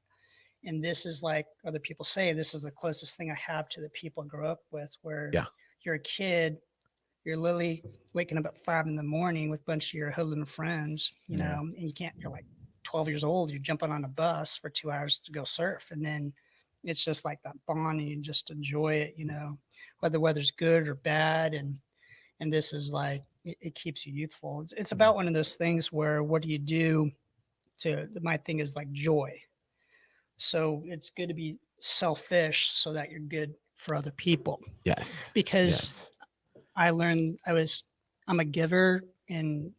And this is like other people say, this is the closest thing I have to the people I grew up with, where Yeah. you're a kid, you're literally waking up at 5 a.m. with a bunch of your hoodlum friends, you Yeah. know, and you can't, you're like 12 years old, you're jumping on a bus for 2 hours to go surf. And then it's just like that bond and you just enjoy it, you know, whether the weather's good or bad. And this is like, it keeps you youthful. It's about one of those things where what do you do my thing is like joy. So it's good to be selfish so that you're good for other people. Yes. Because Yes. I learned I'm a giver and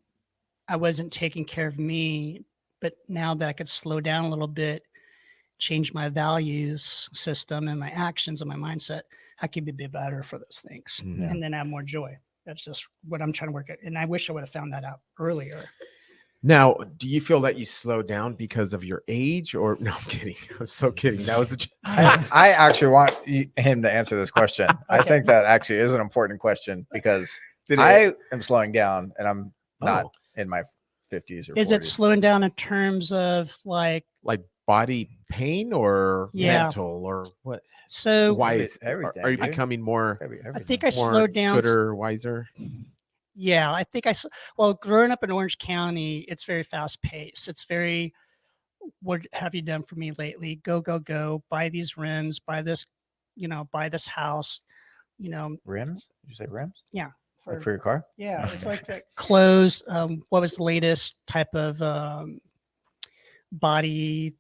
I wasn't taking care of me, but now that I could slow down a little bit, change my values system and my actions and my mindset, I could be better for those things Mhm. and then have more joy. That's just what I'm trying to work at. And I wish I would have found that out earlier. Now, do you feel that you slow down because of your age, or no? I'm kidding. I'm so kidding. That was a I actually want him to answer this question. I Okay. think that actually is an important question because Did it- I am slowing down and I'm not Oh. in my 50s or 40s. Is it slowing down in terms of like, like body pain or Yeah. mental or what? so Why Every- is everything, Are you dude. becoming more I think I more slowed down. gooder, wiser? Yeah, I think well, growing up in Orange County, it's very fast paced. It's very, what have you done for me lately? Go, go, go, buy these rims, buy this, buy this house, rims? Did you say rims? for, Like for your car? yeah, it's Okay. like the clothes. What was the latest type of body,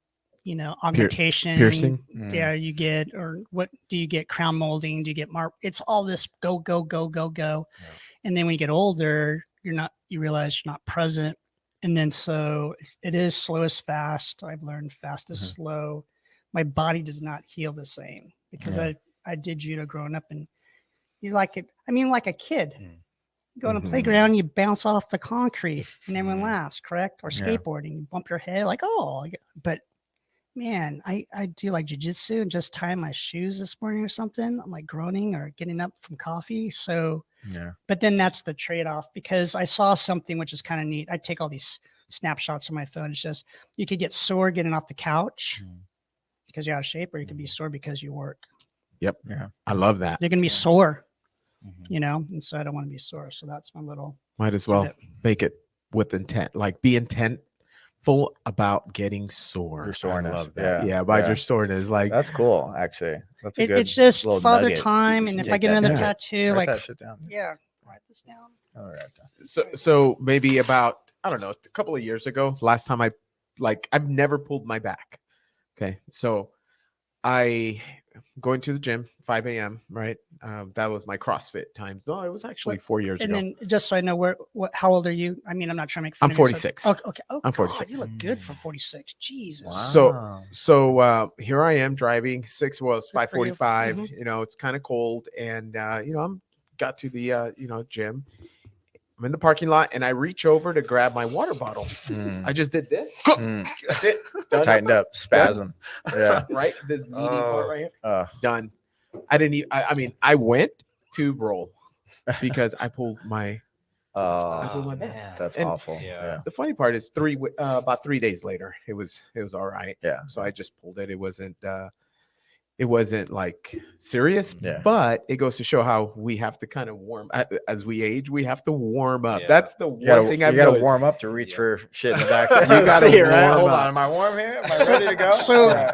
augmentation? Piercing? Yeah, you get, or what do you get? Crown molding? Do you get it's all this go, go, go, go, go. Yeah. And then when you get older, you realize you're not present. And then so it is slow is fast. I've learned fast is slow. My body does not heal the same because Yeah. I did judo growing up, and you like it. I mean, like a kid. Mm. Go on a Mhm. playground, you bounce off the concrete and everyone Mhm. laughs, correct? Or Yeah. skateboarding, you bump your head like, oh, but man, I do like jujitsu and just tying my shoes this morning or something. I'm like groaning or getting up from coffee. So, Yeah. but then that's the trade-off because I saw something which is kind of neat. I take all these snapshots on my phone. It's just you could get sore getting off the couch because you're out of shape, or you could be sore because you work. Yeah. I love that. You're gonna be sore, Mhm. and so I don't want to be sore. So that's my little Might as well tidbit. make it with intent. Like be intentful about getting sore. Your soreness. I love that. Yeah. Yeah, about Yeah. your soreness. Like That's cool, actually. That's a good It's just little father nugget. time, You and should if I take get that another down. tattoo, Write like that shit down. yeah, write this down. All right. so maybe about, I don't know, a couple of years ago, last time I've never pulled my back. Okay. So I going to the gym 5 a.m. right. That was my CrossFit time. No, it was actually 4 years And ago. then just so I know how old are you? I mean, I'm not trying to make fun I'm of you, so- 46. Okay. Okay. Oh, I'm God, 46. you look good for 46. Jesus. Wow. So here I am driving. It's Good for you. 5:45. Mhm. It's kind of cold, and I'm got to the gym. I'm in the parking lot, and I reach over to grab my water bottle. I just did this. That's it. Done. Tightened up, spasm. Yeah. Right. This meaty part right here. Done. I didn't even. I mean, I went to roll because I pulled my Oh, back. that's And awful. yeah. Yeah. The funny part is about 3 days later, it was all right. Yeah. So I just pulled it. It wasn't like serious, Yeah. but it goes to show how we have to kind of as we age, we have to warm up. Yeah. That's the one thing I've You gotta noticed. warm up to reach for shit in the back. You gotta See it, right? warm Hold up. on. Am I warm here? Am I ready to go? So- Yeah.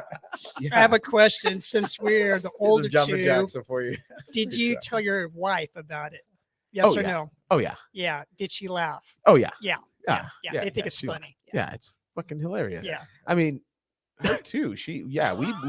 I have a question. Since we're the Some older jumping two, jacks before you. did you shot. tell your wife about it? Yes Oh, or yeah. no? Oh yeah. Yeah. Did she laugh? Oh yeah. Yeah. Yeah. Yeah. They think it's she- funny. Yeah, it's fucking hilarious. Yeah. I mean, her too.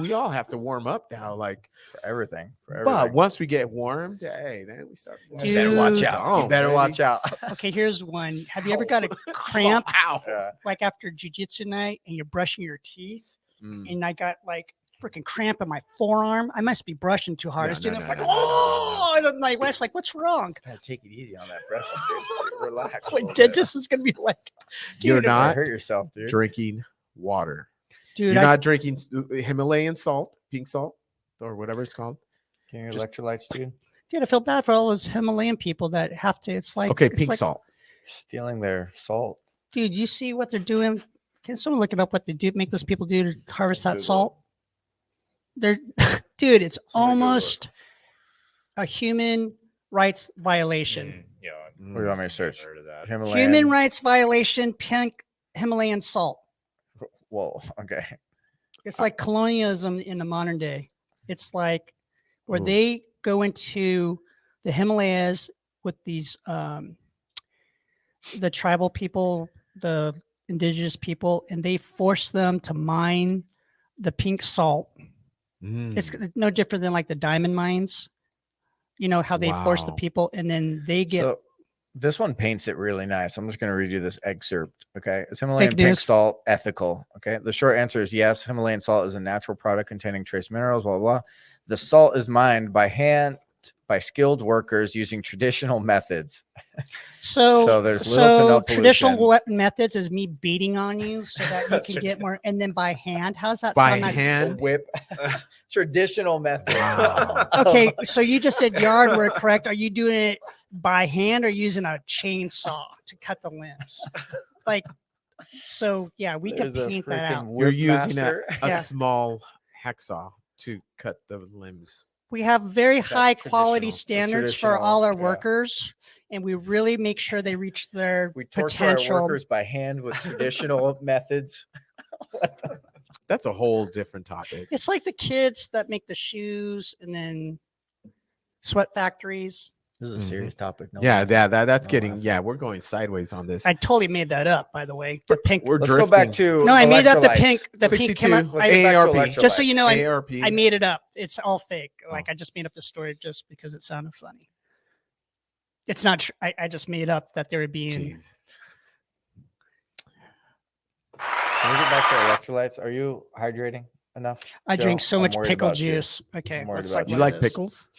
We all have to warm up now. Like, For everything. but once we get warmed, hey, then we start. You better watch out. You better watch out. Okay. Here's one. Have you ever got a cramp Ow. Yeah. like after jujitsu night and you're brushing your teeth? Mm. And I got like freaking cramp in my forearm. I must be brushing too hard. No, It's doing no, this no, like, no, oh, and my wife's like, what's wrong? Gotta take it easy on that brushing, dude. Relax. a My little bit. dentist is gonna be like, You're dude, Don't not hurt yourself, dude. drinking water. dude, You're I, not drinking Himalayan salt, pink salt, or whatever it's called. Can your Just- electrolytes, dude? dude, I feel bad for all those Himalayan people that have to. It's like, Okay, it's pink like, salt. Stealing their salt. dude, you see what they're doing? Can someone look it up? What they do? Make those people do to harvest that Google it. salt? They're, dude, it's Somebody Google it. almost a human rights violation. Yeah. What do you want me to search? Heard of that. Himalayan. Human rights violation. Pink Himalayan salt. Whoa. Okay. It's like colonialism in the modern day. It's like where Ooh. they go into the Himalayas with these the tribal people, the indigenous people, and they force them to mine the pink salt. It's Mm. no different than like the diamond mines. You know how they force the Wow. people, and then they get So this one paints it really nice. I'm just going to read you this excerpt. Okay. Is Himalayan Fake pink news. salt ethical? Okay. The short answer is yes. Himalayan salt is a natural product containing trace minerals, blah, blah, blah. The salt is mined by hand by skilled workers using traditional methods. So, So there's little to no traditional pollution. methods is me beating on you so that you That's can get more, and then by hand. How's that By sound? Nice? hand. Whip. Traditional methods. Wow. Okay, so you just did yard work, correct? Are you doing it by hand or using a chainsaw to cut the limbs? Like, so yeah, we could There's a paint that out. freaking You're whip using a master. Yeah. small hacksaw to cut the limbs. We have very high quality traditional- the standards for all our traditional, yeah. workers, and we really make sure they reach their We torture our potential. workers by hand with traditional methods. That's a whole different topic. It's like the kids that make the shoes and then sweat factories. This is a Mhm. serious topic. No Yeah, laughing. that's No getting. laughing. Yeah, we're going sideways on this. I totally made that up, by the way. The pink. We're Let's go back drifting. to No, I made up the electrolytes. pink. The pink 62. came out. Let's get back to AARP. Just so you electrolytes. know, AARP. I made it up. It's all fake. Like Oh. I just made up the story just because it sounded funny. It's not. I just made up that there would be. Jeez. Can we get back to electrolytes? Are you hydrating enough? I Joe? drink so I'm much worried pickle about you. juice. Okay, I'm worried let's about talk You about like this. pickles?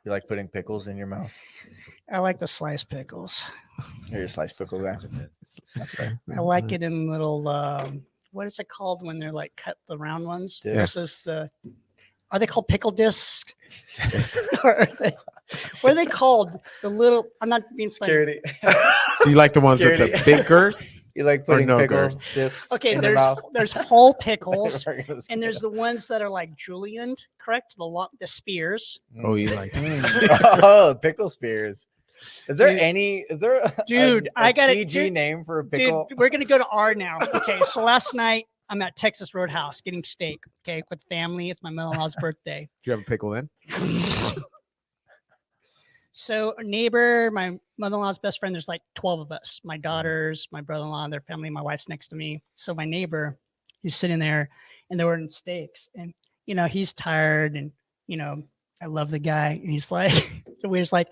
You like putting pickles in your mouth? I like the sliced pickles. You're a sliced pickle guy. That's fair. I like it in little. What is it called when they're like cut the round ones Yeah. versus the? Are they called pickle discs? Or are they, what are they called? The little. I'm not being funny. Security. Do you like the ones with the Security. big girth? You like putting no pickle girth? discs Okay, in your there's mouth? there's whole pickles, We're gonna and there's the ones that are like julienned, correct? The spears. Oh, you like Oh, pickle spears. Is there Dude. any? Is there a, Dude, a I got it. PG Dude, name for a Dude, pickle? we're gonna go to R now. Okay, so last night I'm at Texas Roadhouse getting steak. Okay, with family. It's my mother-in-law's birthday. Do you have a pickle then? So a neighbor, my mother-in-law's best friend, there's like 12 of us. My daughters, my brother-in-law, their family, my wife's next to me. So my neighbor, he's sitting there and they were in steaks. And you know, he's tired and you know, I love the guy. And he's like, the waiter's like,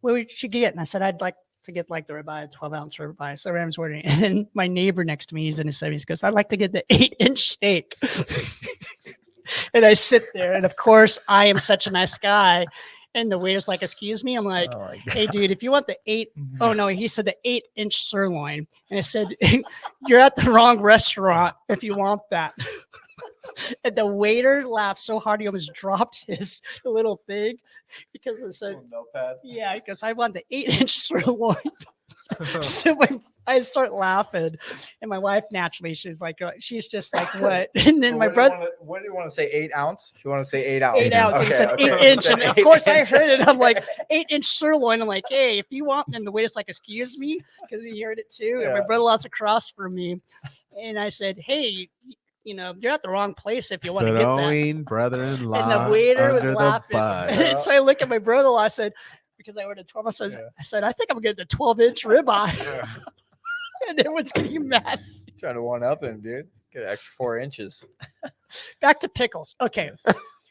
what would you get? And I said, I'd like to get like the ribeye, 12-ounce ribeye. So everyone's ordering. And then my neighbor next to me, he's in his 70s, goes, I'd like to get the 8-inch steak. And I sit there, and of course, I am such a nice guy. And the waiter's like, excuse me. I'm like, Oh my God. hey, dude, if you want the 8, oh no, he said the 8-inch sirloin. And I said, you're at the wrong restaurant if you want that. And the waiter laughed so hard he almost dropped his little thing because I said, Notepad. yeah, because I want the 8-inch sirloin. So I start laughing, and my wife naturally, she's just like, what? And then my brother, What do you want to say? 8 ounce? You want to say 8 ounce? 8 ounce. And he said Okay, 8-inch. So And of 8 course I inch. heard it. I'm like, 8-inch sirloin. I'm like, hey, if you want, and the waiter's like, excuse me, because he heard it too. And my Yeah. brother-in-law's across from me. And I said, hey, you know, you're at the wrong place if you want to get that. Throwing brother-in-law. And the waiter was under the laughing. bus. And so I look at my brother-in-law. I said, because I ordered 12, Yeah. I said, I think I'm getting the 12-inch ribeye. And everyone's getting mad. Trying to one up him, dude. Get an extra 4 inches. Back to pickles. Okay.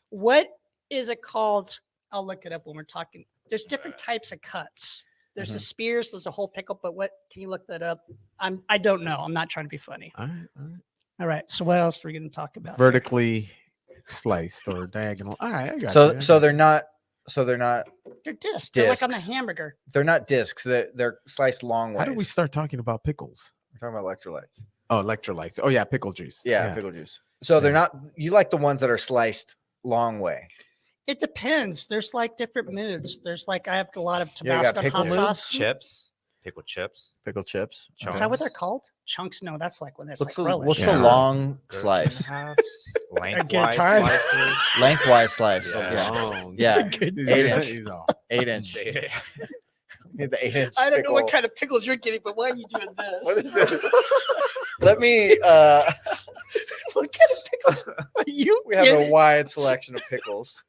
What is it called? I'll look it up when we're talking. There's different types of cuts. There's the spears, there's a whole pickle, but what can you look that up? I don't know. I'm not trying to be funny. All right, all right. All right. So what else are we going to talk about? Vertically sliced or diagonal. All right, I got So you. so they're not They're discs. They're like on the discs. hamburger. they're not discs. They're sliced long ways. How did we start talking about pickles? We're talking about electrolytes. Oh, electrolytes. Oh yeah, pickle juice. Yeah, pickle juice. So they're Yeah. not. You like the ones that are sliced long way. It depends. There's like different moods. There's like, I have a lot of You got Tabasco pickle hot moods? sauce. Chips, pickle chips. Pickle chips. Is that what they're Chunks. called? Chunks? No, that's like when it's What's like the relish. what's Yeah. the long Gherkin slice? halves, lengthwise tired. slices. Lengthwise slice. Yeah. Yeah. Oh, Yeah. a good he's 8 all- inch. he's all- 8 inch. They- Need the 8 inch. I don't know what pickle. kind of pickles you're getting, but why are you doing this? What is this? Let me. What kind of pickles are you We have getting? a wide selection of pickles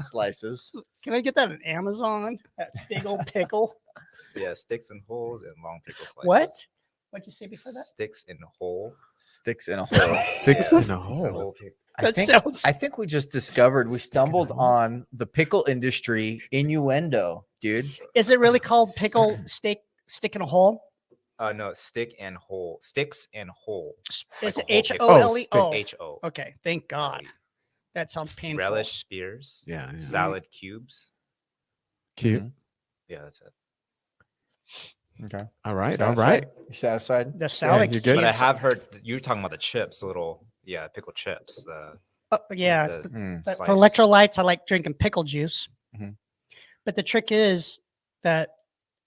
slices. Can I get that on Amazon? That big old pickle. yeah, sticks and holes and long pickle slices. What? What'd you say before that? Sticks in a hole. Sticks in a hole. Sticks Yeah, in a it's hole. pick- That sounds. I think we just discovered we Stick in a stumbled hole. on the pickle industry innuendo, dude. Is it really called pickle stick in a hole? No, stick and hole. Sticks and hole. Is it Like a whole H pickle. O L E? stick. Oh, H O. okay. Thank God. That sounds painful. relish spears, Yeah. salad cubes. Cute. Mhm. Yeah, that's it. Okay. All right. Satisfied? All right. You satisfied? The salad you're good. But I cubes. have heard you were talking about the chips, little pickle chips. Yeah, the but for sliced- electrolytes, I like drinking pickle juice. Mhm. But the trick is that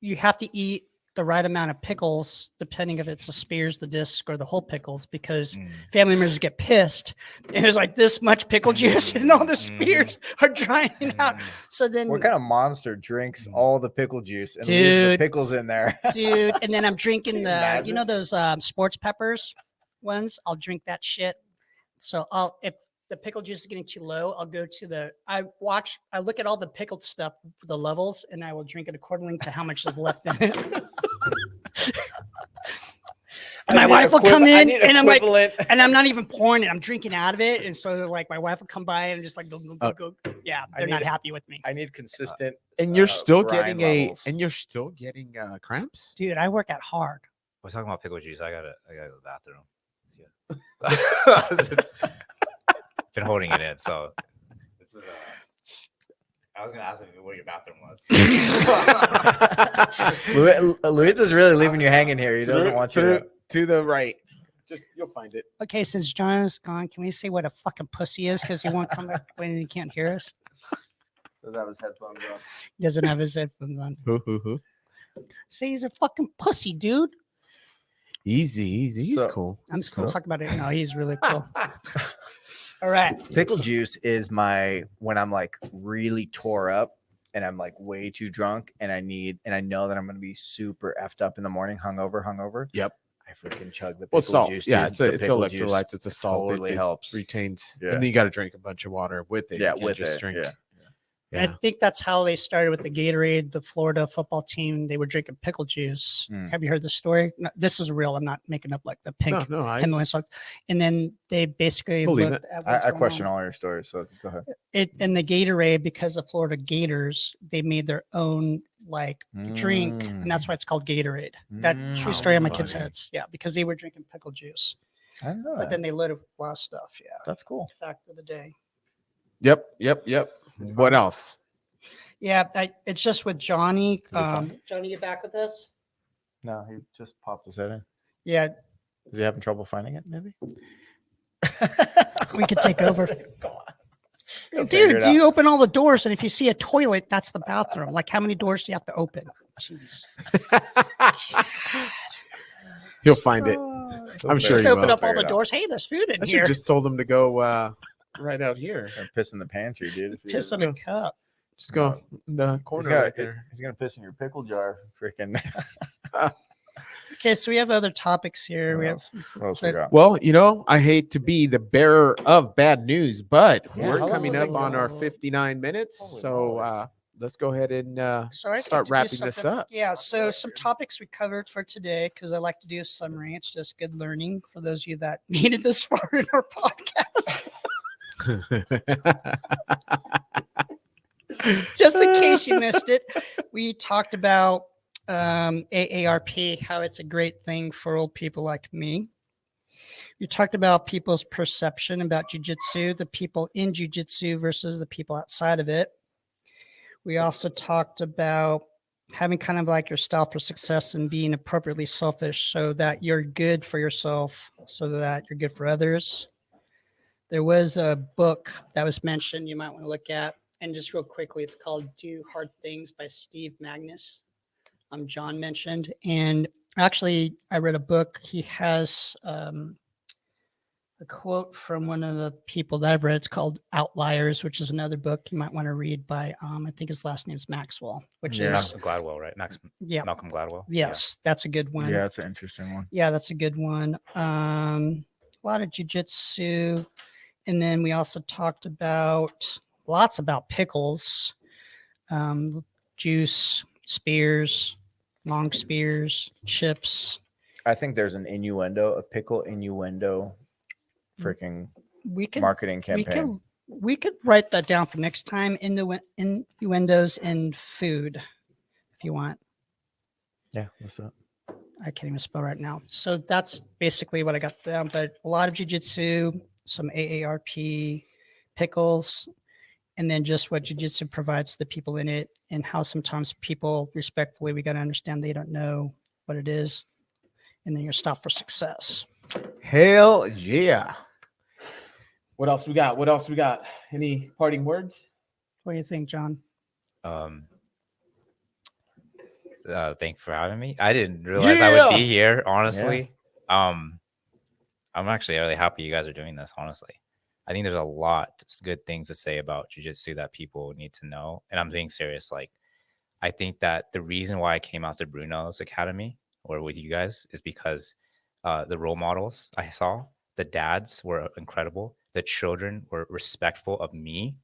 you have to eat the right amount of pickles, depending if it's the spears, the disc, or the whole pickles, because Mm. family members get pissed. And there's like this much pickle juice, and all the spears are drying out. Mm. So then, What kind of monster drinks all the pickle juice and leaves the Dude. pickles in there? dude, and then I'm drinking you the, you know, imagine? those sports peppers ones. I'll drink that shit. So if the pickle juice is getting too low, I'll go to I look at all the pickled stuff, the levels, and I will drink it accordingly to how much is left in it. And my wife will come in, and I'm like, and I'm not even pouring it. I'm drinking out of it, and so like my wife will come by and just like go. Yeah, I they're not need- happy with me, I need consistent. And you're still grind getting levels. cramps. dude. I work out hard. We're talking about pickle juice. I gotta go to the bathroom. Yeah. Been holding it in, so this is. I was gonna ask you where your bathroom was. Luis is really leaving you hanging here. He doesn't want you to. to the right. Just you'll find it. Okay, since John is gone, can we say what a fucking pussy is? Because he won't come back when he can't hear us. Does have his headphones on? He doesn't have his headphones on. Who? Say he's a fucking pussy, dude. Easy. He's So- cool. I'm He's just gonna cool. talk about it. No, he's really cool. All right. Pickle juice is when I'm like really tore up and I'm like way too drunk and I know that I'm gonna be super effed up in the morning, hungover. Yep. I freaking chug the Well, pickle salt. juice. Yeah, dude. it's The it's pickle juice electrolytes. It's a salt. totally it helps. Retains. Yeah. And then you got to drink a bunch of water with it. Yeah, You can't with just it. drink. Yeah. And I think that's how they started with the Gatorade, the Florida football team. They were drinking pickle juice. Mm. Have you heard the story? No, this is real. I'm not making up like the pink No, I Himalayan salt. And then they basically Believe looked at what's I going question on. all your stories, so go ahead. It and the Gatorade, because of Florida Gators, they made their own like drink, and that's why it's called Gatorade. That true Mm. story on my kids' funny. heads. Yeah, because they were drinking pickle juice, I don't know. but then they lit it with a lot of stuff. Yeah, That's cool. fact of the day. Yep. What else? Yeah, it's just with Johnny. Is it fun? Johnny, get back with us. No, he just popped his head in. Yeah, Is he having trouble finding it? Maybe. we could take over. He'll figure Dude, it you open all the doors, and if you see a toilet, that's the bathroom. Like, how many doors do you have to open? Jeez. He'll find it. I'm sure Just he open will. up all the doors. Hey, there's food in I should here. have just told him to go right out here. Piss in the pantry, dude. Piss in a cup. Just go in the He's corner gonna, right there. he's gonna piss in your pickle jar. Freaking. Okay, so we have other topics here. We have What else we got? Well, I hate to be the bearer of bad news, but Yeah, we're how long coming have up we on our got? 59 minutes. Holy So moly. let's go ahead and So I'd like start to do wrapping this something- up. Yeah, so some topics we covered for today, because I like to do a summary. It's just good learning for those of you that made it this far in our podcast. Just in case you missed it, we talked about AARP, how it's a great thing for old people like me. We talked about people's perception about jujitsu, the people in jujitsu versus the people outside of it. We also talked about having kind of like your style for success and being appropriately selfish so that you're good for yourself, so that you're good for others. There was a book that was mentioned you might want to look at. And just real quickly, it's called Do Hard Things by Steve Magnus. John mentioned. And actually, I read a book. He has a quote from one of the people that I've read. It's called Outliers, which is another book you might want to read by, I think his last name's Maxwell, which Yeah. is, Malcolm Gladwell, right? Malcolm Gladwell. yes, that's a good one. Yeah, that's an interesting one. Yeah, that's a good one. A lot of jujitsu. And then we also talked about lots about pickles, juice, spears, long spears, chips. I think there's an a pickle innuendo, freaking We could marketing campaign. we could write that down for next time. Innuendos in food, if you want. Yeah, what's up? I can't even spell right now. So that's basically what I got down. But a lot of jujitsu, some AARP, Pickles, and then just what jiu-jitsu provides the people in it, and how sometimes people, respectfully, we got to understand they don't know what it is, and then you're stopped for success. Hell yeah. What else we got? What else we got? Any parting words? What do you think, John? Thank you for having me. I didn't realize I would be Yeah. here, honestly. I'm actually really happy you guys are doing this, honestly. I think there's a lot of good things to say about jiu-jitsu that people need to know. And I'm being serious. Like, I think that the reason why I came out to Bruno's Academy or with you guys is because the role models I saw, the dads were incredible. The children were respectful of me.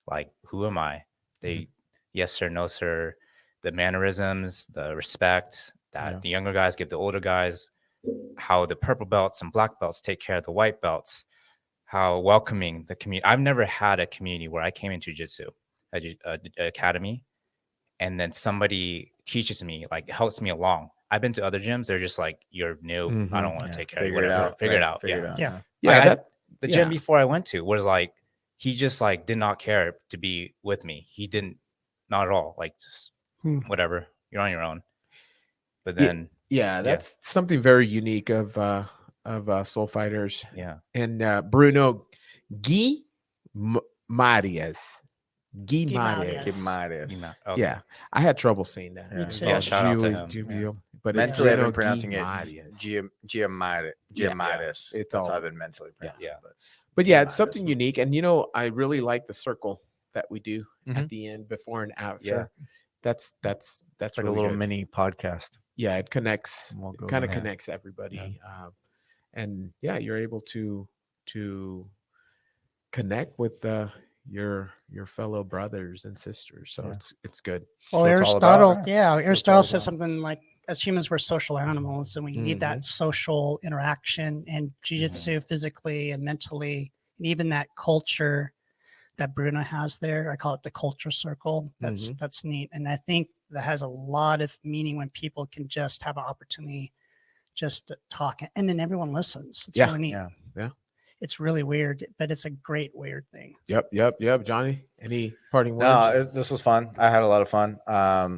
Like, who am I? They, yes, sir, no, sir. The mannerisms, the respect that the younger guys give the older guys, how the purple belts and black belts take care of the white belts, how welcoming the community. I've never had a community where I came into jiu-jitsu, a academy, and then somebody teaches me, like helps me along. I've been to other gyms. They're just like, you're new. I don't want to take care of you. Whatever. Figure it out. Yeah. Yeah. Like, the gym before I went to was like, he just like did not care to be with me. He didn't, not at all. Like, just whatever. You're on your own. But then, Yeah, that's something very unique of Soul Fighters. yeah. And Bruno Marias. Guimaraes. Okay. Yeah, I had trouble saying that. Me too. Yeah, shout out to him. But Mentally, I've Bruno been pronouncing it Guimaraes. Giammatis. It's That's all- how I've been mentally pronouncing Yeah. it. But yeah, it's Guimaraes. something unique. And I really like the circle that we do Mhm. at the end, before and after. Yeah. That's It's like really a little good. mini podcast. Yeah, it connects. We'll go Kind of there. connects everybody. And yeah, you're able to connect with your fellow brothers and sisters. So it's good. Well, what it's all about. Aristotle, Aristotle all says about. something like, as humans, we're social animals, and we need that social interaction, and jiu-jitsu physically and mentally, and even that culture that Bruno has there. I call it the culture circle. That's neat. And I think that has a lot of meaning when people can just have an opportunity just to talk, and then everyone listens. It's really neat. Yeah. It's really weird, but it's a great weird thing. Yep. Johnny, any parting words? No, this was fun. I had a lot of fun. I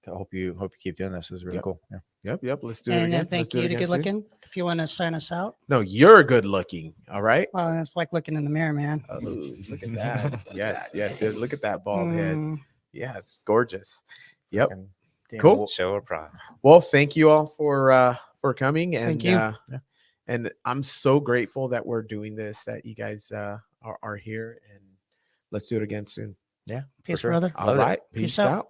hope you keep doing this. It was really cool. Yeah. Yep. Let's do it And again. then Let's thank do it you to again Good soon. Looking. If you want to sign us out. No, you're good looking. All right. Well, it's like looking in the mirror, man. Oh, look at that. yes. Look at that bald head. Yeah, it's gorgeous. Yep. Cool. Show or pride. Well, thank you all for coming, and Thank you. and I'm so grateful that we're doing this, that you guys are here, and let's do it again soon. Yeah. Peace, sure. brother. All right. Peace out.